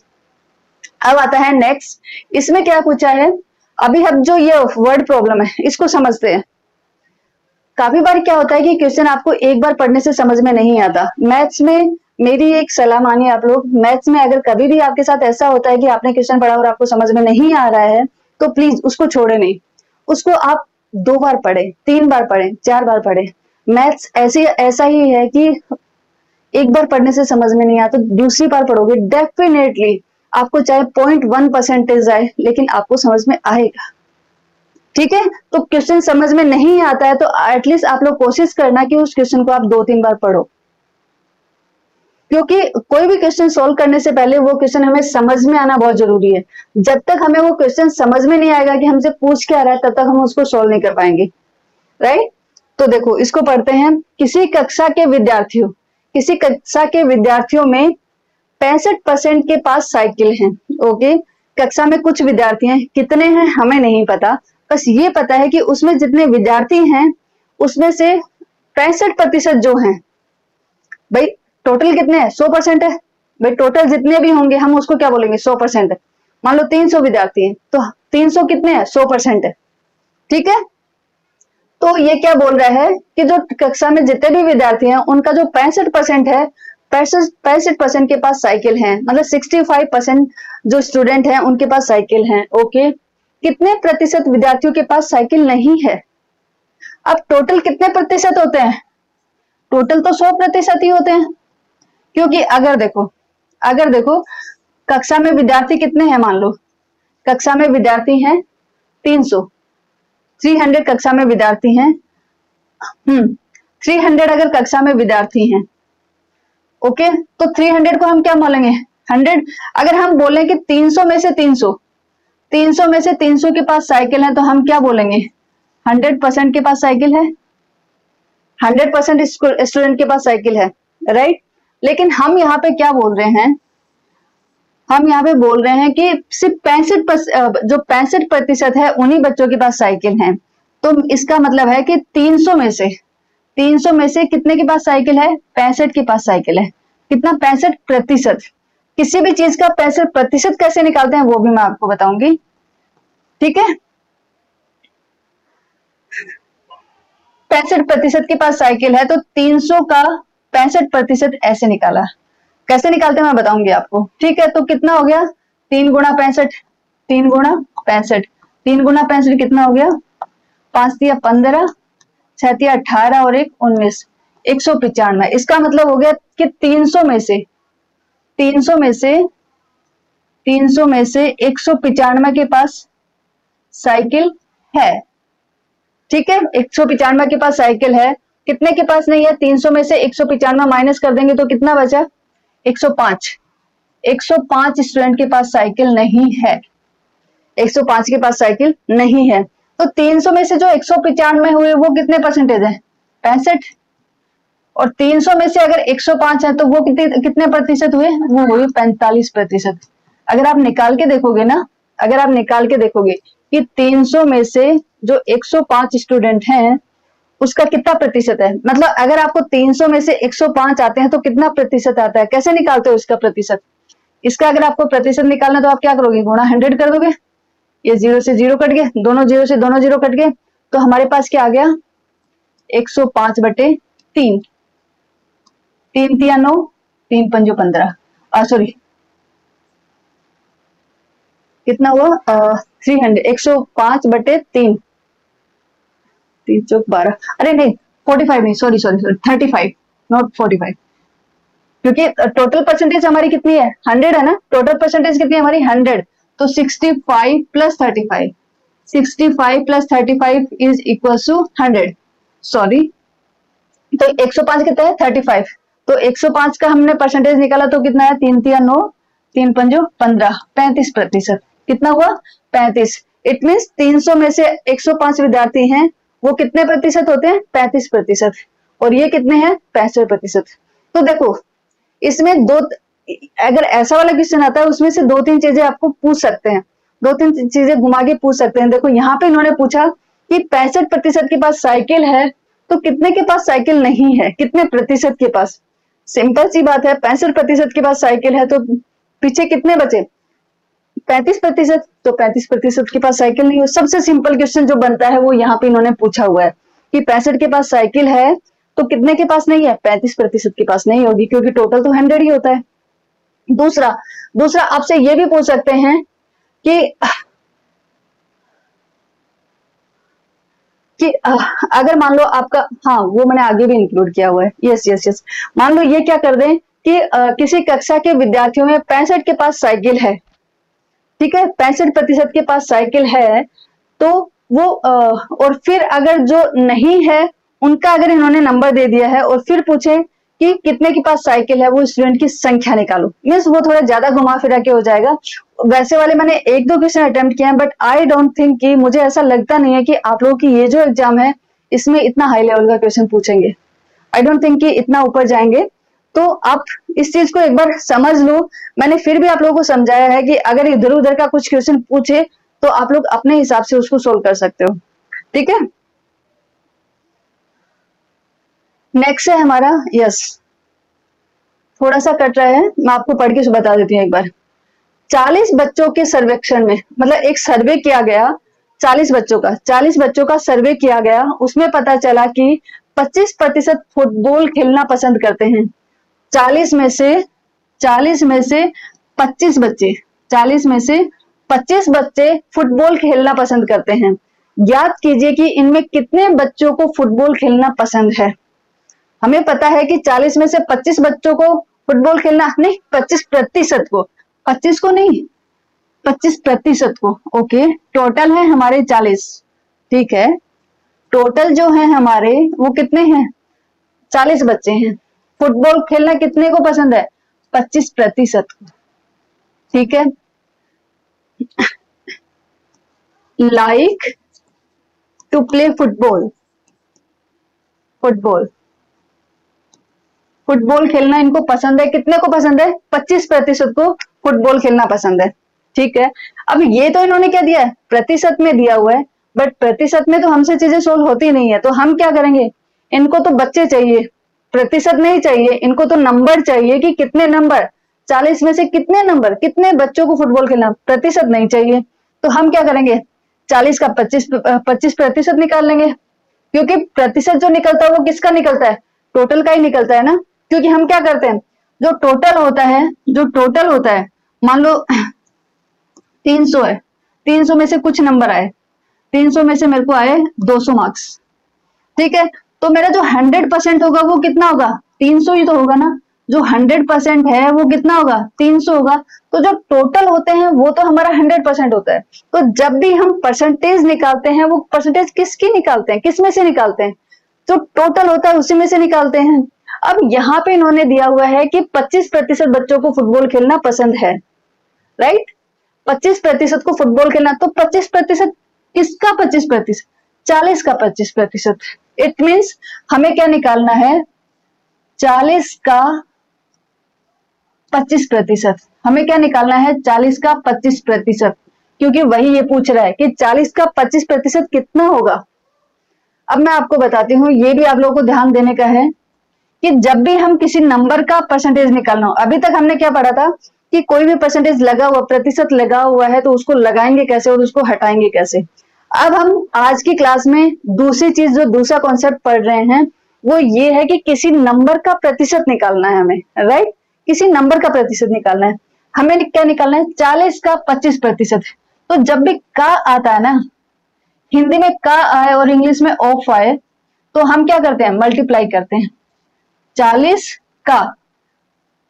अब आता है नेक्स्ट, इसमें क्या पूछा है, अभी हम जो ये वर्ड प्रॉब्लम है इसको समझते हैं। काफी बार क्या होता है कि क्वेश्चन आपको एक बार पढ़ने से समझ में नहीं आता। मैथ्स में मेरी एक सलाह मानिए आप लोग, मैथ्स में अगर कभी भी आपके साथ ऐसा होता है कि आपने क्वेश्चन पढ़ा और आपको समझ में नहीं आ रहा है, तो प्लीज उसको छोड़े नहीं, उसको आप 2 बार पढ़े, 3 बार पढ़े, 4 बार पढ़े। मैथ्स ऐसा ही है कि एक बार पढ़ने से समझ में नहीं आता, दूसरी बार पढ़ोगे डेफिनेटली आपको चाहे 0.1% आए, लेकिन आपको समझ में आएगा। ठीक है, तो क्वेश्चन समझ में नहीं आता है तो एटलीस्ट आप लोग कोशिश करना कि उस क्वेश्चन को आप 2-3 बार पढ़ो, क्योंकि कोई भी क्वेश्चन सोल्व करने से पहले वो क्वेश्चन हमें समझ में आना बहुत जरूरी है। जब तक हमें वो क्वेश्चन समझ में नहीं आएगा कि हमसे पूछ क्या रहा है, तब तक हम उसको सोल्व नहीं कर पाएंगे, राइट। तो देखो इसको पढ़ते हैं। किसी कक्षा के विद्यार्थियों में 65% के पास साइकिल है। ओके, कक्षा में कुछ विद्यार्थी हैं, कितने हैं हमें नहीं पता, बस ये पता है कि उसमें जितने विद्यार्थी हैं उसमें से 65% जो हैं, भाई टोटल कितने हैं, 100% है, भाई टोटल जितने भी होंगे हम उसको क्या बोलेंगे 100%। मान लो 300 विद्यार्थी हैं तो 300 कितने हैं 100% है। ठीक है, तो ये क्या बोल रहा है कि जो कक्षा में जितने भी विद्यार्थी हैं उनका जो 65% है, 65% के पास साइकिल है, मतलब 65% जो स्टूडेंट हैं उनके पास साइकिल है। ओके, कितने प्रतिशत विद्यार्थियों के पास साइकिल नहीं है? अब टोटल कितने प्रतिशत होते हैं? टोटल तो 100% ही होते हैं, क्योंकि अगर देखो कक्षा में विद्यार्थी कितने हैं, मान लो कक्षा में विद्यार्थी हैं 300, 300 कक्षा में विद्यार्थी हैं। 300 अगर कक्षा में विद्यार्थी हैं, ओके, तो 300 को हम क्या बोलेंगे 100। अगर हम बोले कि 300 में से 300 के पास साइकिल है तो हम क्या बोलेंगे 100% के पास साइकिल है, 100% स्टूडेंट के पास साइकिल है, राइट। लेकिन हम यहाँ पे क्या बोल रहे हैं, हम यहाँ पे बोल रहे हैं कि सिर्फ 65 जो 65% है उन्हीं बच्चों के पास साइकिल है। तो इसका मतलब है कि 300 में से कितने के पास साइकिल है, 65 के पास साइकिल है। कितना, 65%। किसी भी चीज का 65% कैसे निकालते हैं वो भी मैं आपको बताऊंगी। ठीक है, 65% के पास साइकिल है तो 300 का 65% ऐसे निकाला। कैसे निकालते हैं मैं बताऊंगी आपको। ठीक है, तो कितना हो गया 3 गुणा 65, 3 गुणा 65, 3 गुणा 65 कितना हो गया, 5 दिया 15, 6 दिया 18 और 1 19, 195। इसका मतलब हो गया कि 300 में से 195 के पास साइकिल है। ठीक है, 195 के पास साइकिल है, कितने के पास नहीं है, 300 में से 195 माइनस कर देंगे तो कितना बचा 105। 105 स्टूडेंट के पास साइकिल नहीं है, 105 के पास साइकिल नहीं है। तो 300 में से जो 195 हुए वो कितने परसेंटेज है, 65। और 300 में से अगर 105 है तो वो कितने प्रतिशत हुए, वो हुए 45%। अगर आप निकाल के देखोगे ना, अगर आप निकाल के देखोगे कि 300 में से जो 105 स्टूडेंट हैं उसका कितना प्रतिशत है, मतलब अगर आपको 300 में से 105 आते हैं तो कितना प्रतिशत आता है, कैसे निकालते हो इसका प्रतिशत। इसका अगर आपको प्रतिशत निकालना तो आप क्या करोगे, गुणा 100 कर दोगे। ये 0 से 0 कट गए, दोनों 0 से दोनों 0 कट गए, तो हमारे पास क्या आ गया 105/3। 3 तिया 9, 3 पंजो 15, सॉरी कितना हुआ 300, 105/3, 3 चौक 12, अरे नहीं 45 नहीं, सॉरी 35, नॉट 45, क्योंकि टोटल परसेंटेज हमारी कितनी है 100 है ना, टोटल परसेंटेज कितनी है हमारी 100। तो 65 plus 35, 65 plus 35 is equal to 100, sorry. तो 105 कितना है 35, तो 105 का हमने परसेंटेज निकाला तो कितना है 3 तिया 9, 3 पंजो 15, 35%। कितना हुआ 35। इट मीन 300 में से 105 विद्यार्थी हैं वो कितने प्रतिशत होते हैं 35%, और ये कितने हैं 65%। तो देखो इसमें दो, अगर ऐसा वाला क्वेश्चन आता है उसमें से 2-3 चीजें आपको पूछ सकते हैं, 2-3 चीजें घुमा के पूछ सकते हैं। देखो यहाँ पे इन्होंने पूछा कि 65% के पास साइकिल है तो कितने के पास साइकिल नहीं है, कितने प्रतिशत के पास। सिंपल सी बात है, 65% के पास साइकिल है तो पीछे कितने बचे 35%, तो 35% के पास साइकिल नहीं है। सबसे सिंपल क्वेश्चन जो बनता है वो यहाँ पे इन्होंने पूछा हुआ है कि 65 के पास साइकिल है तो कितने के पास नहीं है, 35% के पास नहीं होगी, क्योंकि टोटल तो 100 ही होता है। दूसरा दूसरा आपसे ये भी पूछ सकते हैं कि अगर मान लो आपका, हाँ वो मैंने आगे भी इंक्लूड किया हुआ है, यस यस यस। मान लो ये क्या कर दें कि किसी कक्षा के विद्यार्थियों में 65 के पास साइकिल है, ठीक है 65% के पास साइकिल है, तो वो और फिर अगर जो नहीं है उनका अगर इन्होंने नंबर दे दिया है और फिर पूछे कि कितने के पास साइकिल है, वो स्टूडेंट की संख्या निकालो, मीन्स वो थोड़ा ज्यादा घुमा फिरा के हो जाएगा। वैसे वाले मैंने 1-2 क्वेश्चन अटेम्प्ट किए हैं, बट आई डोंट थिंक कि, मुझे ऐसा लगता नहीं है कि आप लोगों की ये जो एग्जाम है इसमें इतना हाई लेवल का क्वेश्चन पूछेंगे। आई डोंट थिंक कि इतना ऊपर जाएंगे। तो आप इस चीज को एक बार समझ लो। मैंने फिर भी आप लोगों को समझाया है कि अगर इधर उधर का कुछ क्वेश्चन पूछे तो आप लोग अपने हिसाब से उसको सोल्व कर सकते हो, ठीक है। नेक्स्ट है हमारा, यस थोड़ा सा कट रहा है, मैं आपको पढ़ के बता देती हूँ एक बार। 40 बच्चों के सर्वेक्षण में, मतलब एक सर्वे किया गया 40 बच्चों का सर्वे किया गया, उसमें पता चला कि 25% फुटबॉल खेलना पसंद करते हैं। 40 में से 40 में से 25 बच्चे 40 में से 25 बच्चे फुटबॉल खेलना पसंद करते हैं। ज्ञात कीजिए कि इनमें कितने बच्चों को फुटबॉल खेलना पसंद है। हमें पता है कि 40 में से 25 बच्चों को फुटबॉल खेलना, नहीं 25% को, 25 को नहीं, 25% को। ओके, टोटल है हमारे 40, ठीक है, टोटल जो है हमारे वो कितने हैं, 40 बच्चे हैं। फुटबॉल खेलना कितने को पसंद है, 25% को, ठीक है। Like to play football, football football खेलना इनको पसंद है, कितने को पसंद है, 25% को फुटबॉल खेलना पसंद है, ठीक है। अब ये तो इन्होंने क्या दिया है, प्रतिशत में दिया हुआ है, बट प्रतिशत में तो हमसे चीजें सोल्व होती नहीं है, तो हम क्या करेंगे, इनको तो बच्चे चाहिए, प्रतिशत नहीं चाहिए, इनको तो नंबर चाहिए कि कितने नंबर, 40 में से कितने नंबर, कितने बच्चों को फुटबॉल खेलना, प्रतिशत नहीं चाहिए। तो हम क्या करेंगे, 40 का 25% निकाल लेंगे, क्योंकि प्रतिशत जो निकलता है वो किसका निकलता है, टोटल का ही निकलता है ना। क्योंकि हम क्या करते हैं, जो टोटल होता है, जो टोटल होता है, मान लो 300 है, 300 में से कुछ नंबर आए, 300 में से मेरे को आए 200 मार्क्स, ठीक है। तो मेरा जो 100% होगा वो कितना होगा, 300 ही तो होगा ना। जो 100% है वो कितना होगा, 300 होगा। तो जो टोटल होते हैं वो तो हमारा 100% होता है। तो जब भी हम परसेंटेज निकालते हैं, वो परसेंटेज किसकी निकालते हैं, किस में से निकालते हैं, जो टोटल होता है उसी में से निकालते हैं। अब यहाँ पे इन्होंने दिया हुआ है कि 25% बच्चों को फुटबॉल खेलना पसंद है, राइट। 25% को फुटबॉल खेलना, तो 25% किसका 25%, 40 का 25%। इट मीन्स हमें क्या निकालना है, 40 का 25%। हमें क्या निकालना है, 40 का 25%, क्योंकि वही ये पूछ रहा है कि 40 का 25% कितना होगा। अब मैं आपको बताती हूँ, ये भी आप लोगों को ध्यान देने का है कि जब भी हम किसी नंबर का परसेंटेज निकालना हो, अभी तक हमने क्या पढ़ा था कि कोई भी परसेंटेज लगा हुआ, प्रतिशत लगा हुआ है तो उसको लगाएंगे कैसे और उसको हटाएंगे कैसे। अब हम आज की क्लास में दूसरी चीज, जो दूसरा कॉन्सेप्ट पढ़ रहे हैं, वो ये है कि किसी नंबर का प्रतिशत निकालना है हमें, राइट। किसी नंबर का प्रतिशत निकालना है, हमें क्या निकालना है, 40 का 25%। तो जब भी का आता है ना, हिंदी में का आए और इंग्लिश में ऑफ आए, तो हम क्या करते हैं, मल्टीप्लाई करते हैं। 40 का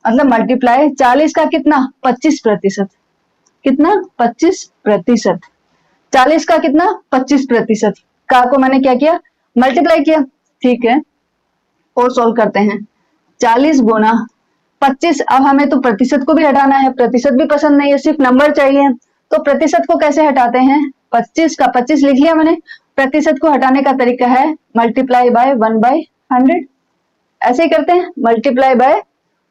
मतलब मल्टीप्लाई 40 का कितना, 25%, कितना, 25%। 40 का कितना, 25%, का को मैंने क्या किया, मल्टीप्लाई किया, ठीक है। और सोल्व करते हैं, 40 गुना 25। अब हमें तो प्रतिशत को भी हटाना है, प्रतिशत भी पसंद नहीं है, सिर्फ नंबर चाहिए। तो प्रतिशत को कैसे हटाते हैं, 25 का 25 लिख लिया मैंने। प्रतिशत को हटाने का तरीका है मल्टीप्लाई बाय 1/100, ऐसे ही करते हैं, मल्टीप्लाई बाय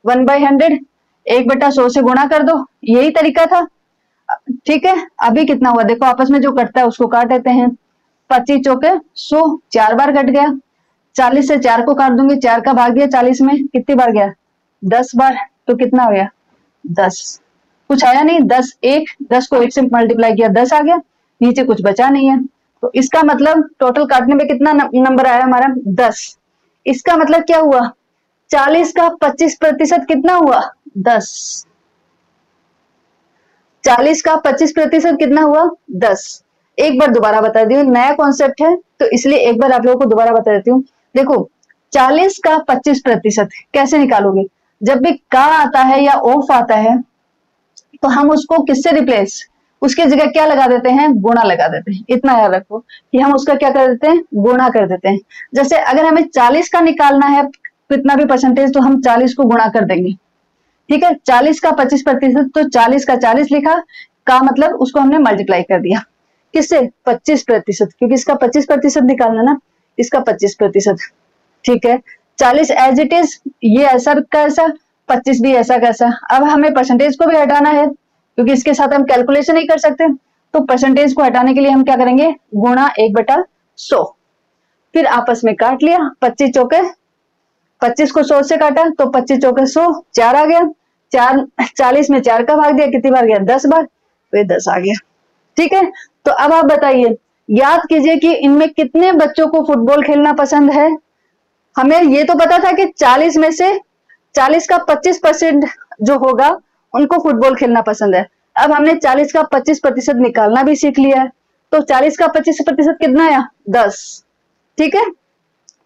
1/100, 1/100 से गुणा कर दो, यही तरीका था, ठीक है। अभी कितना हुआ देखो, आपस में जो कटता है उसको काट देते हैं, 25 चौके 100, 4 बार कट गया। 40 से 4 को काट दूंगी, 4 का भाग दिया 40 में, कितनी बार गया, 10 बार। तो कितना हो गया, 10। कुछ आया नहीं, 10 1, 10 को 1 से मल्टीप्लाई किया, 10 आ गया, नीचे कुछ बचा नहीं है। तो इसका मतलब टोटल काटने में कितना नंबर आया हमारा, 10। इसका मतलब क्या हुआ, 40 का 25% कितना हुआ, 10। 40 का 25% कितना हुआ, 10। एक बार दोबारा बता दी हूँ, नया कॉन्सेप्ट है तो इसलिए एक बार आप लोगों को दोबारा बता देती हूँ। देखो 40 का 25% कैसे निकालोगे, जब भी का आता है या ऑफ आता है तो हम उसको किससे रिप्लेस, उसके जगह क्या लगा देते हैं, गुणा लगा देते हैं। इतना याद रखो कि हम उसका क्या कर देते हैं, गुणा कर देते हैं। जैसे अगर हमें 40 का निकालना है कितना भी परसेंटेज, तो हम 40 को गुणा कर देंगे, ठीक है। 40 का 25%, तो 40 का 40 लिखा, का मतलब उसको हमने मल्टीप्लाई कर दिया, किससे, 25%, क्योंकि इसका 25% निकालना ना, इसका 25%, ठीक है। 40 एज इट इज, ये ऐसा का ऐसा, 25 भी ऐसा का ऐसा। अब हमें परसेंटेज को भी हटाना है, क्योंकि इसके साथ हम कैलकुलेशन नहीं कर सकते, तो परसेंटेज को हटाने के लिए हम क्या करेंगे, गुणा 1/100, फिर आपस में काट लिया, 25 चौके 25 को 100 से काटा तो 25 चौके 100, 4 आ गया। 4 40 में 4 का भाग दिया, कितनी बार गया? 10 बार, तो ये 10 आ गया। ठीक है, तो अब आप बताइए, याद कीजिए कि इनमें कितने बच्चों को फुटबॉल खेलना पसंद है। हमें ये तो पता था कि 40 में से 40 का 25% जो होगा उनको फुटबॉल खेलना पसंद है। अब हमने 40 का 25% निकालना भी सीख लिया है, तो 40 का 25% कितना आया? 10। ठीक है,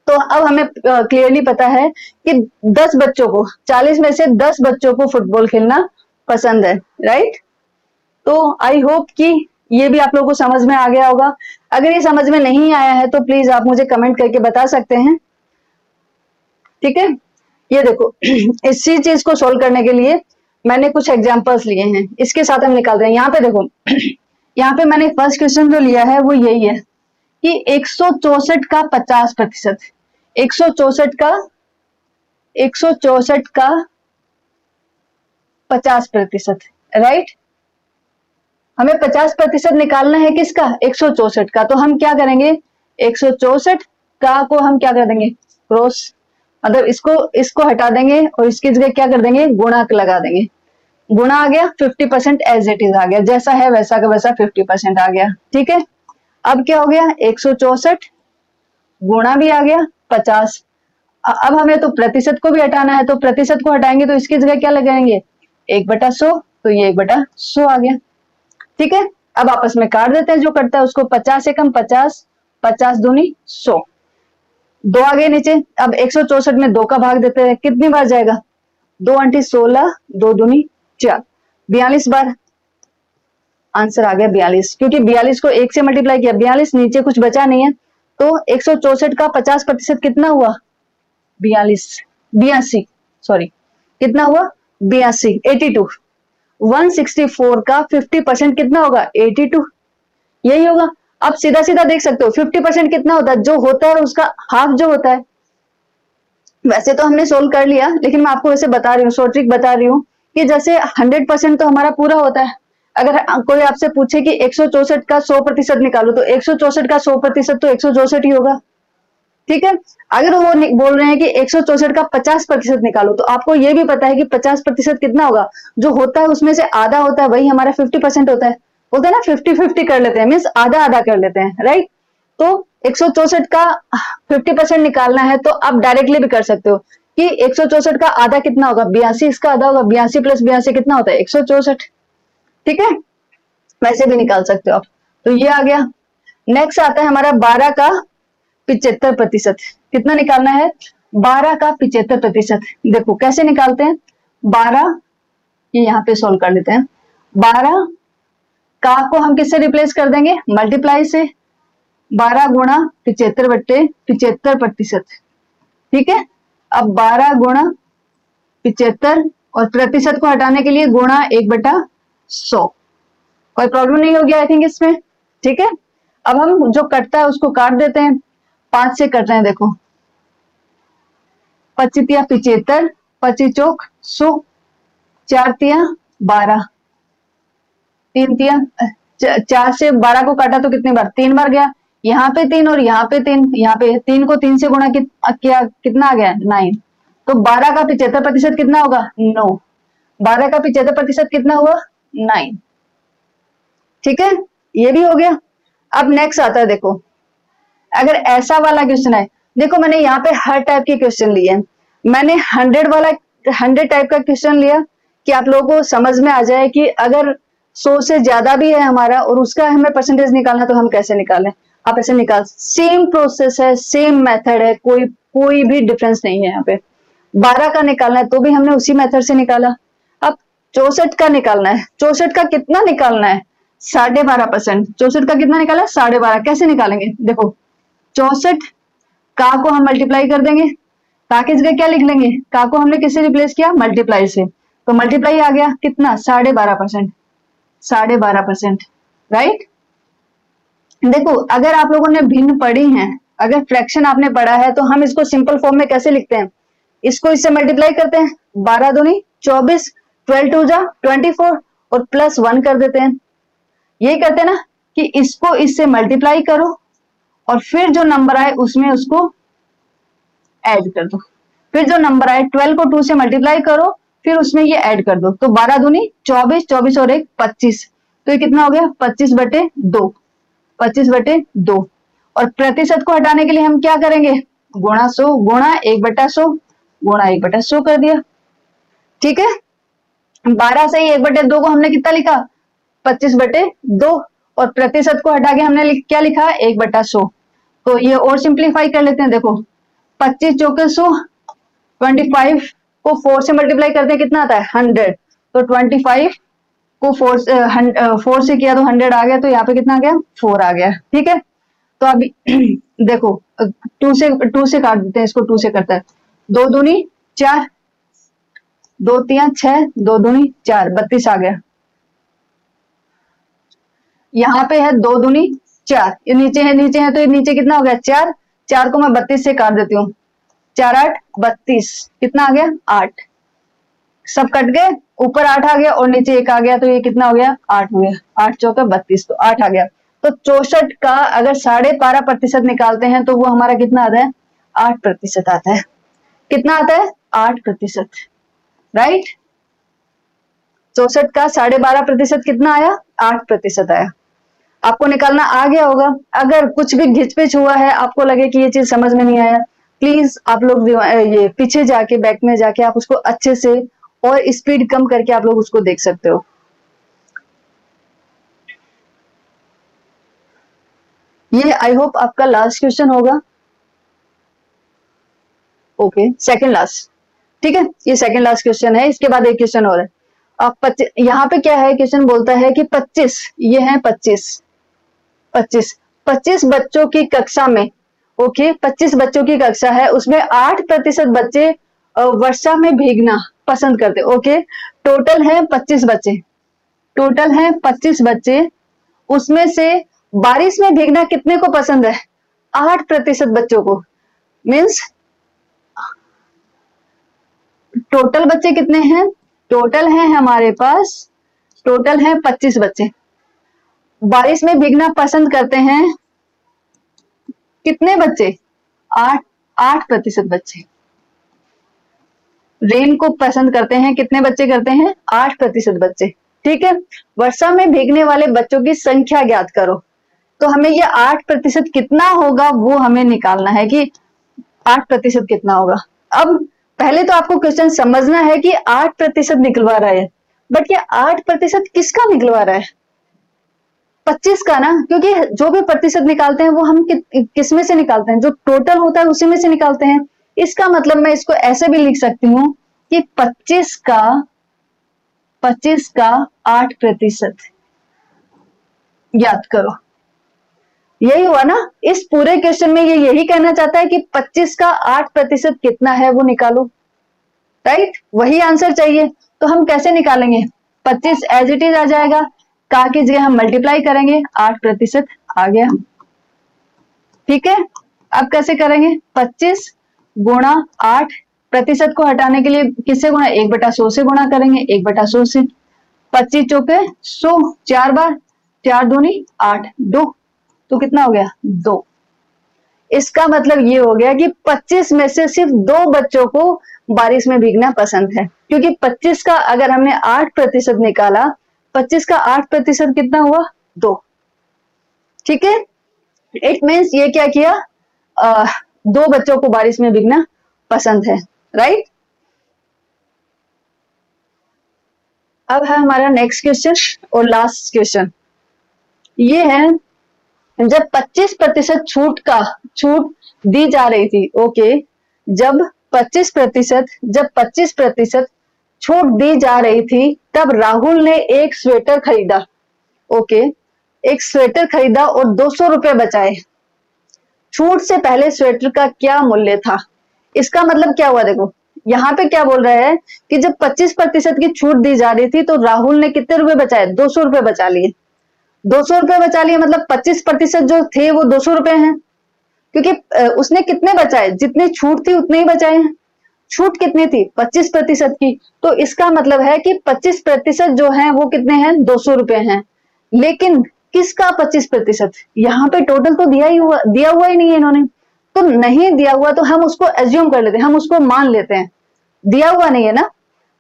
तो अब हमें क्लियरली पता है कि 10 बच्चों को, 40 में से 10 बच्चों को फुटबॉल खेलना पसंद है, राइट। तो आई होप कि ये भी आप लोगों को समझ में आ गया होगा। अगर ये समझ में नहीं आया है तो प्लीज आप मुझे कमेंट करके बता सकते हैं। ठीक है, ये देखो इसी चीज को सोल्व करने के लिए मैंने कुछ एग्जांपल्स लिए हैं, इसके साथ हम निकाल रहे हैं। यहाँ पे देखो यहाँ पे मैंने फर्स्ट क्वेश्चन जो लिया है वो यही है कि 164 का 50%, 164 का 50%, राइट। हमें 50% निकालना है किसका? 164 का। तो हम क्या करेंगे? 164 का को हम क्या कर देंगे? क्रॉस, मतलब इसको हटा देंगे और इसकी जगह क्या कर देंगे? गुणा लगा देंगे। गुणा आ गया, 50% एज इट इज आ गया, जैसा है वैसा का वैसा 50% आ गया। ठीक है, अब क्या हो गया? 164 गुणा भी आ गया 50। अब हमें तो प्रतिशत को भी हटाना है, तो प्रतिशत को हटाएंगे तो इसकी जगह क्या लगाएंगे? 1/100, तो ये 1/100 आ गया। ठीक है, अब आपस में काट देते हैं, जो कटता है उसको। 50 से कम 50, 50 दूनी 100, 2 आ गए नीचे। अब 164 में 2 का भाग देते हैं, कितनी बार जाएगा? 2 अंटी 16, 2 दूनी 4, 42 बार। आंसर आ गया 42, क्योंकि 42 को 1 से मल्टीप्लाई किया, 42 नीचे कुछ बचा नहीं है, तो 164 का 50% कितना हुआ? 82, सॉरी कितना हुआ? 82, 82। 164 का 50% कितना होगा? 82, यही होगा। आप सीधा सीधा देख सकते हो 50% कितना होता है? जो होता है उसका हाफ जो होता है। वैसे तो हमने सोल्व कर लिया, लेकिन मैं आपको वैसे बता रही हूँ, शॉर्ट ट्रिक बता रही हूँ कि जैसे 100% तो हमारा पूरा होता है। अगर कोई आपसे पूछे कि 164 का 100% निकालो, तो 164 का 100% तो 164 ही होगा। ठीक है, अगर वो बोल रहे हैं कि 164 का 50% निकालो, तो आपको ये भी पता है कि 50% कितना होगा? जो होता है उसमें से आधा होता है, वही हमारा 50% होता है। बोलते हैं ना 50-50 कर लेते हैं, मीन्स आधा आधा कर लेते हैं, राइट। तो 164 का 50% निकालना है, तो आप डायरेक्टली भी कर सकते हो कि 164 का आधा कितना होगा? 82, इसका आधा होगा 82 + 82 कितना होता है? 164। ठीक है, वैसे भी निकाल सकते हो आप। तो ये आ गया। नेक्स्ट आता है हमारा 12 का 75%। कितना निकालना है? 12 का 75%। देखो कैसे निकालते हैं? 12, ये यहाँ पे सोल्व कर लेते हैं। 12 का को हम किससे रिप्लेस कर देंगे? मल्टीप्लाई से। 12 गुणा 75/75%। ठीक है, अब 12 गुणा 75 और प्रतिशत को हटाने के लिए गुणा 1/100। कोई प्रॉब्लम नहीं होगी आई थिंक इसमें। ठीक है, अब हम जो कटता है उसको काट देते हैं। 5 से कट रहे हैं, देखो 25 तिया 75, 25 चौक 100, 4 तिया 12, 3 तिया 4 से 12 को काटा तो कितनी बार? 3 बार गया। यहाँ पे 3 और यहाँ पे 3, यहाँ पे 3 को 3 से गुणा किया, कितना आ गया? 9। तो 12 का 75% कितना होगा? 9। 12 का 75% कितना हुआ? 9। ठीक है, ये भी हो गया। अब नेक्स्ट आता है, देखो अगर ऐसा वाला क्वेश्चन है, देखो मैंने यहाँ पे हर टाइप के क्वेश्चन लिए हैं। मैंने 100 टाइप का क्वेश्चन लिया कि आप लोगों को समझ में आ जाए कि अगर 100 से ज्यादा भी है हमारा और उसका हमें परसेंटेज निकालना, तो हम कैसे निकालें। आप ऐसे निकाल, सेम प्रोसेस है, सेम मेथड है, कोई भी डिफरेंस नहीं है यहाँ पे। 12 का निकालना है तो भी हमने उसी मेथड से निकाला। अब 64 का निकालना है, 64 का कितना निकालना है? 12.5%। 64 का कितना निकाला? 12.5। कैसे निकालेंगे? देखो 64 का को हम मल्टीप्लाई कर देंगे, का की जगह क्या लिख लेंगे? का को हमने किससे रिप्लेस किया? मल्टीप्लाई से। तो मल्टीप्लाई आ गया कितना? 12.5%, 12.5%, राइट। देखो अगर आप लोगों ने भिन्न पढ़ी हैं, अगर फ्रैक्शन आपने पढ़ा है, तो हम इसको सिंपल फॉर्म में कैसे लिखते हैं? इसको इससे मल्टीप्लाई करते हैं, 12 दूनी 24, 12 टू जा 24 और +1 कर देते हैं। यही करते हैं ना कि इसको इससे मल्टीप्लाई करो और फिर जो नंबर आए उसमें उसको ऐड कर दो। फिर जो नंबर आए 12 को 2 से मल्टीप्लाई करो, फिर उसमें ये ऐड कर दो, तो 12 दूनी 24, 24 और 1 25, तो ये कितना हो गया 25/2, 25/2। और प्रतिशत को हटाने के लिए हम क्या करेंगे, गुणा 100 गुणा 1/100 गुणा 1/100 कर दिया। ठीक है, 12 से ही 1/2 को हमने कितना लिखा 25/2, और प्रतिशत को हटा के हमने क्या लिखा 1/100। तो ये और सिंप्लीफाई कर लेते हैं, देखो 25 चौके 100, 25 को 4 से मल्टीप्लाई करते हैं कितना आता है 100, तो 25 को 4 से किया तो 100 आ गया, तो यहाँ पे कितना आ गया 4 आ गया। ठीक है, तो अभी देखो 2 से काट देते हैं इसको, 2 से करता है 2 दूनी 4, 2 3 6, 2 दूनी 4, 32 आ गया। यहाँ पे है 2 दूनी 4, ये नीचे है तो ये नीचे कितना हो गया 4, 4 को मैं 32 से काट देती हूँ, 4 8 32, कितना आ गया 8, सब कट गए, ऊपर 8 आ गया और नीचे 1 आ गया, तो ये कितना हो गया 8 हो गया, 8 चौका 32, तो 8 आ गया। तो 64 का अगर 12.5% निकालते हैं तो वो हमारा कितना आता है 8% आता है। कितना आता है 8%, राइट। 64 का 12.5% कितना आया 8% आया। आपको निकालना आ गया होगा। अगर कुछ भी घिचपिच हुआ है, आपको लगे कि ये चीज समझ में नहीं आया, प्लीज आप लोग ये पीछे जाके बैक में जाके आप उसको अच्छे से और स्पीड कम करके आप लोग उसको देख सकते हो। ये आई होप आपका लास्ट क्वेश्चन होगा। ओके, सेकंड लास्ट, ठीक है, ये सेकंड लास्ट क्वेश्चन है, इसके बाद एक क्वेश्चन और है। आप यहाँ पे क्या है, क्वेश्चन बोलता है कि 25, ये है 25 बच्चों की कक्षा में, ओके 25 बच्चों की कक्षा है, उसमें 8% बच्चे वर्षा में भीगना पसंद करते, ओके। टोटल है 25 बच्चे, टोटल है 25 बच्चे, उसमें से बारिश में भीगना कितने को पसंद है 8% बच्चों को। मीन्स टोटल बच्चे कितने हैं, टोटल है हमारे पास, टोटल है 25 बच्चे, बारिश में भीगना पसंद करते हैं कितने बच्चे 8% बच्चे। रेन को पसंद करते हैं कितने बच्चे करते हैं 8% बच्चे। ठीक है, वर्षा में भीगने वाले बच्चों की संख्या ज्ञात करो। तो हमें ये 8% कितना होगा वो हमें निकालना है कि 8% कितना होगा। अब पहले तो आपको क्वेश्चन समझना है कि 8% निकलवा रहा है, बट ये 8% किसका निकलवा रहा है 25 का ना, क्योंकि जो भी प्रतिशत निकालते हैं वो हम किस में से निकालते हैं, जो टोटल होता है उसी में से निकालते हैं। इसका मतलब मैं इसको ऐसे भी लिख सकती हूँ कि 25 का 8% याद करो। यही हुआ ना, इस पूरे क्वेश्चन में ये यही कहना चाहता है कि 25 का 8% कितना है वो निकालो, राइट, वही आंसर चाहिए। तो हम कैसे निकालेंगे, 25 एज इट इज आ जाएगा, का की जगह हम मल्टीप्लाई करेंगे, 8% आ गया। ठीक है, अब कैसे करेंगे, 25 गुणा 8, प्रतिशत को हटाने के लिए किससे गुणा 1/100 से गुणा करेंगे, 1/100 से। 25 चौके 100, 4 बार, 4 दूनी 8, 2, तो कितना हो गया 2। इसका मतलब ये हो गया कि 25 में से सिर्फ 2 बच्चों को बारिश में भीगना पसंद है, क्योंकि 25 का अगर हमने 8% निकाला, 25 का 8% कितना हुआ 2। ठीक है, इट मीन्स ये क्या किया 2 बच्चों को बारिश में भीगना पसंद है, राइट। अब है हमारा नेक्स्ट क्वेश्चन और लास्ट क्वेश्चन, ये है जब 25% छूट दी जा रही थी, ओके, जब 25% छूट दी जा रही थी, तब राहुल ने एक स्वेटर खरीदा, ओके, एक स्वेटर खरीदा और 200 रुपए बचाए। छूट से पहले स्वेटर का क्या मूल्य था। इसका मतलब क्या हुआ, देखो यहाँ पे क्या बोल रहा है कि जब 25% की छूट दी जा रही थी तो राहुल ने कितने रुपए बचाए 200 रुपए बचा लिए। 200 रुपए बचा लिए मतलब 25% जो थे वो 200 रुपए हैं, क्योंकि उसने कितने बचाए, जितनी छूट थी उतने ही बचाए हैं। छूट कितनी थी 25% की, तो इसका मतलब है कि 25% जो है वो कितने हैं 200 रुपए हैं। लेकिन किसका 25%, यहाँ पे टोटल तो दिया हुआ ही नहीं है इन्होंने, तो नहीं दिया हुआ तो हम उसको एज्यूम कर लेते हैं, हम उसको मान लेते हैं, दिया हुआ नहीं है ना।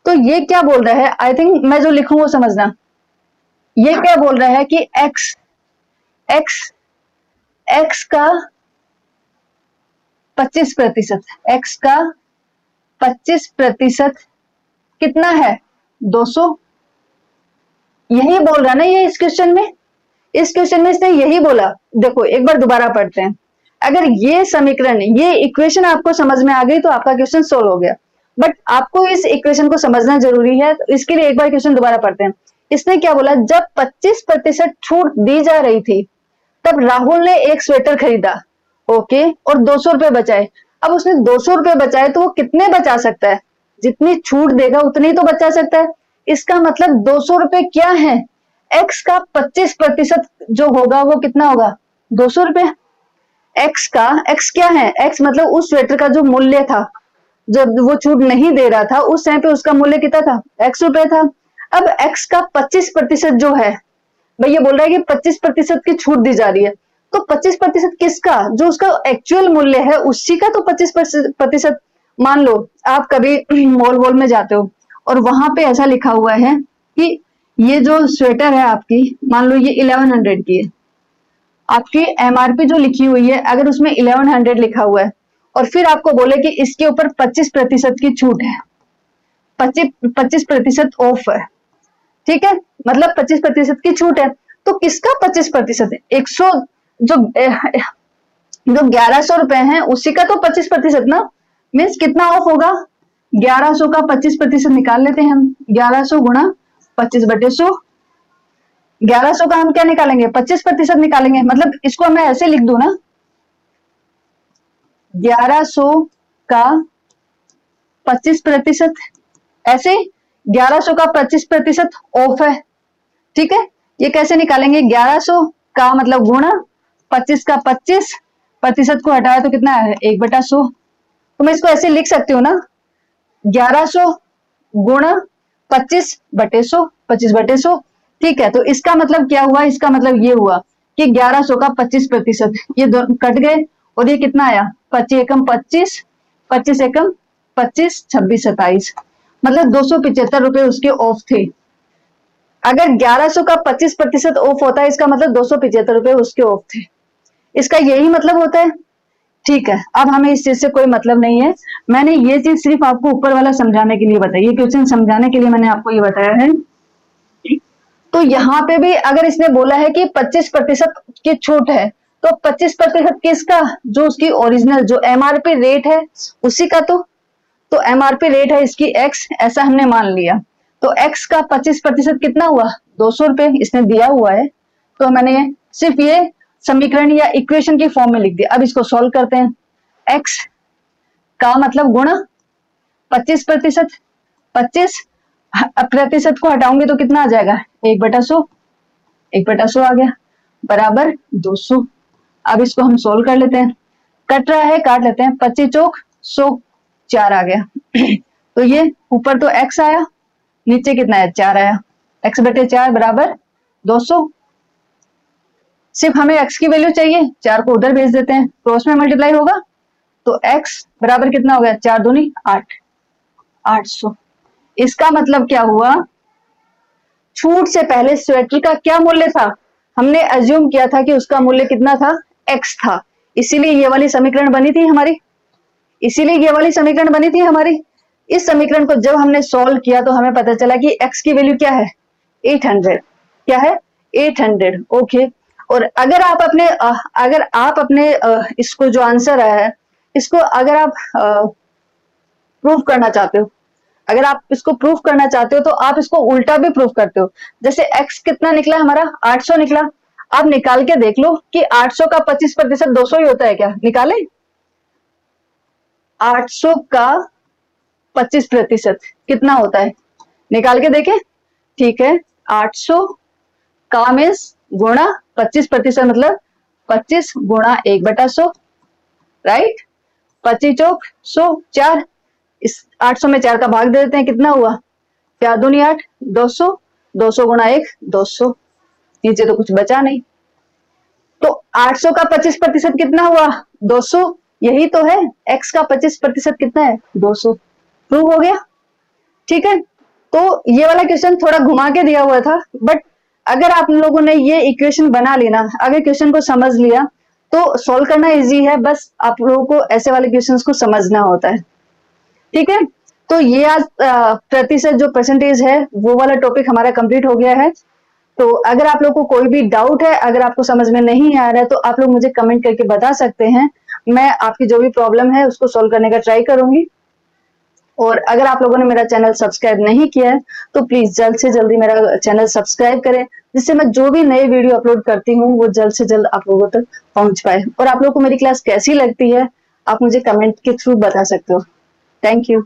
तो ये क्या बोल रहा है, आई थिंक मैं जो लिखूं वो समझना, ये क्या बोल रहा है कि एक्स एक्स एक्स का 25%, एक्स का 25% कितना है, 200। यही बोल रहा ना ये इस क्वेश्चन में, इस क्वेश्चन में इसने यही बोला। देखो एक बार दोबारा पढ़ते हैं, अगर ये समीकरण, ये इक्वेशन आपको समझ में आ गई तो आपका क्वेश्चन सोल्व हो गया, बट आपको इस इक्वेशन को समझना जरूरी है, तो इसके लिए एक बार क्वेश्चन दोबारा पढ़ते हैं। इसने क्या बोला, जब 25% छूट दी जा रही थी तब राहुल ने एक स्वेटर खरीदा, ओके, और 200 रुपए बचाए। अब उसने 200 रुपए बचाए तो वो कितने बचा सकता है, जितनी छूट देगा उतनी तो बचा सकता है। इसका मतलब 200 रुपए क्या है, एक्स का 25% जो होगा वो कितना होगा, 200 रुपए। एक्स का, एक्स क्या है, एक्स मतलब उस स्वेटर का जो मूल्य था, जब वो छूट नहीं दे रहा था उस टाइम पे उसका मूल्य कितना था, एक्स रुपए था। अब एक्स का 25% जो है, भाई ये बोल रहा है कि 25% की छूट दी जा रही है, तो 25% किसका, जो उसका एक्चुअल मूल्य है उसी का तो 25%। मान लो आप कभी मॉल वॉल में जाते हो और वहां पे ऐसा लिखा हुआ है कि ये जो स्वेटर है आपकी, मान लो ये 1100 की है, आपकी एमआरपी जो लिखी हुई है अगर उसमें 1100 लिखा हुआ है और फिर आपको बोले कि इसके ऊपर 25% की छूट है, 25% ऑफ है, ठीक है, मतलब 25% की छूट है, तो किसका 25% है, 100, जो जो 1100 रुपए है उसी का तो 25% ना, मीन्स कितना ऑफ होगा, 1100 का 25% निकाल लेते हैं हम, 1100 गुणा 25/100, 1100 का हम क्या निकालेंगे, 25% निकालेंगे, मतलब इसको मैं ऐसे लिख दूं ना, 1100 का 25%, ऐसे 1100 का 25% ऑफ है, ठीक है। ये कैसे निकालेंगे, 1100 का मतलब गुणा 25 का 25% को हटाया तो कितना है, 1/100। तो मैं इसको ऐसे लिख सकती हूँ ना, 1100 गुणा 25/100, 25/100, ठीक है। तो इसका मतलब क्या हुआ, इसका मतलब ये हुआ कि 1100 का 25%, ये कट गए और ये कितना आया, 25 एकम 25, 25 एकम 25, 26, 27, मतलब 275 रुपए उसके ऑफ थे। अगर 1100 का 25% ऑफ होता है इसका मतलब 275 रुपए उसके ऑफ थे, इसका यही मतलब होता है, ठीक है। अब हमें इस चीज से कोई मतलब नहीं है, मैंने ये चीज सिर्फ आपको ऊपर वाला समझाने के लिए बताई, ये क्वेश्चन समझाने के लिए मैंने आपको ये बताया है। तो यहाँ पे भी अगर इसने बोला है कि 25% की छूट है, तो 25% किसका, जो उसकी ओरिजिनल जो एमआरपी रेट है उसी का, तो एमआरपी रेट है इसकी एक्स, ऐसा हमने मान लिया। तो एक्स का 25% कितना हुआ, 200 रुपए इसने दिया हुआ है, तो मैंने सिर्फ ये समीकरण या इक्वेशन की फॉर्म में लिख दिया। अब इसको सॉल्व करते हैं, एक्स का मतलब गुणा 25%, 25% को हटाऊंगे तो कितना आ जाएगा, 1/100, 1/100 आ गया, बराबर 200। अब इसको हम सोल्व कर लेते हैं, कट रहा है काट लेते हैं, 25 चौक 100, 4 आ गया। तो ये ऊपर तो x आया, नीचे कितना है, 4 आया, x/4 बराबर 200। सिर्फ हमें x की वैल्यू चाहिए, 4 को उधर भेज देते हैं, क्रॉस में मल्टीप्लाई होगा, तो x बराबर कितना हो गया, 4 दूनी 8, 800। इसका मतलब क्या हुआ, छूट से पहले स्वेटर का क्या मूल्य था, हमने अज्यूम किया था कि उसका मूल्य कितना था, x था, इसीलिए ये वाली समीकरण बनी थी हमारी, इसीलिए ये वाली समीकरण बनी थी हमारी। इस समीकरण को जब हमने सॉल्व किया तो हमें पता चला कि x की वैल्यू क्या है, 800, क्या है, 800, ओके। और अगर आप अपने इसको जो आंसर है इसको अगर आप प्रूफ करना चाहते हो, अगर आप इसको प्रूफ करना चाहते हो तो आप इसको उल्टा भी प्रूफ करते हो। जैसे x कितना निकला हमारा, 800 निकला, आप निकाल के देख लो कि 800 का 25% 200 ही होता है क्या, निकाले, 800 का 25% कितना होता है, निकाल के देखें, ठीक है। 800 का मीन्स गुणा 25% मतलब 25 गुणा 1/100, राइट, 25 चौक 100, 4, इस 800 में 4 का भाग दे देते हैं, कितना हुआ, 4 दूनी 8, 200, 200 गुणा 1, 200, नीचे तो कुछ बचा नहीं, तो 800 का 25% कितना हुआ, 200, यही तो है, x का 25% कितना है, 200। प्रूव हो गया, ठीक है। तो ये वाला क्वेश्चन थोड़ा घुमा के दिया हुआ था, बट अगर आप लोगों ने ये इक्वेशन बना ली ना, अगर क्वेश्चन को समझ लिया तो सॉल्व करना इजी है, बस आप लोगों को ऐसे वाले क्वेश्चंस को समझना होता है, ठीक है। तो ये आज प्रतिशत जो परसेंटेज है वो वाला टॉपिक हमारा कंप्लीट हो गया है। तो अगर आप लोग को कोई भी डाउट है, अगर आपको समझ में नहीं आ रहा है, तो आप लोग मुझे कमेंट करके बता सकते हैं, मैं आपकी जो भी प्रॉब्लम है उसको सॉल्व करने का ट्राई करूंगी। और अगर आप लोगों ने मेरा चैनल सब्सक्राइब नहीं किया है तो प्लीज जल्द से जल्दी मेरा चैनल सब्सक्राइब करें, जिससे मैं जो भी नए वीडियो अपलोड करती हूँ वो जल्द से जल्द आप लोगों तक पहुंच पाए। और आप लोगों को मेरी क्लास कैसी लगती है आप मुझे कमेंट के थ्रू बता सकते हो। Thank you.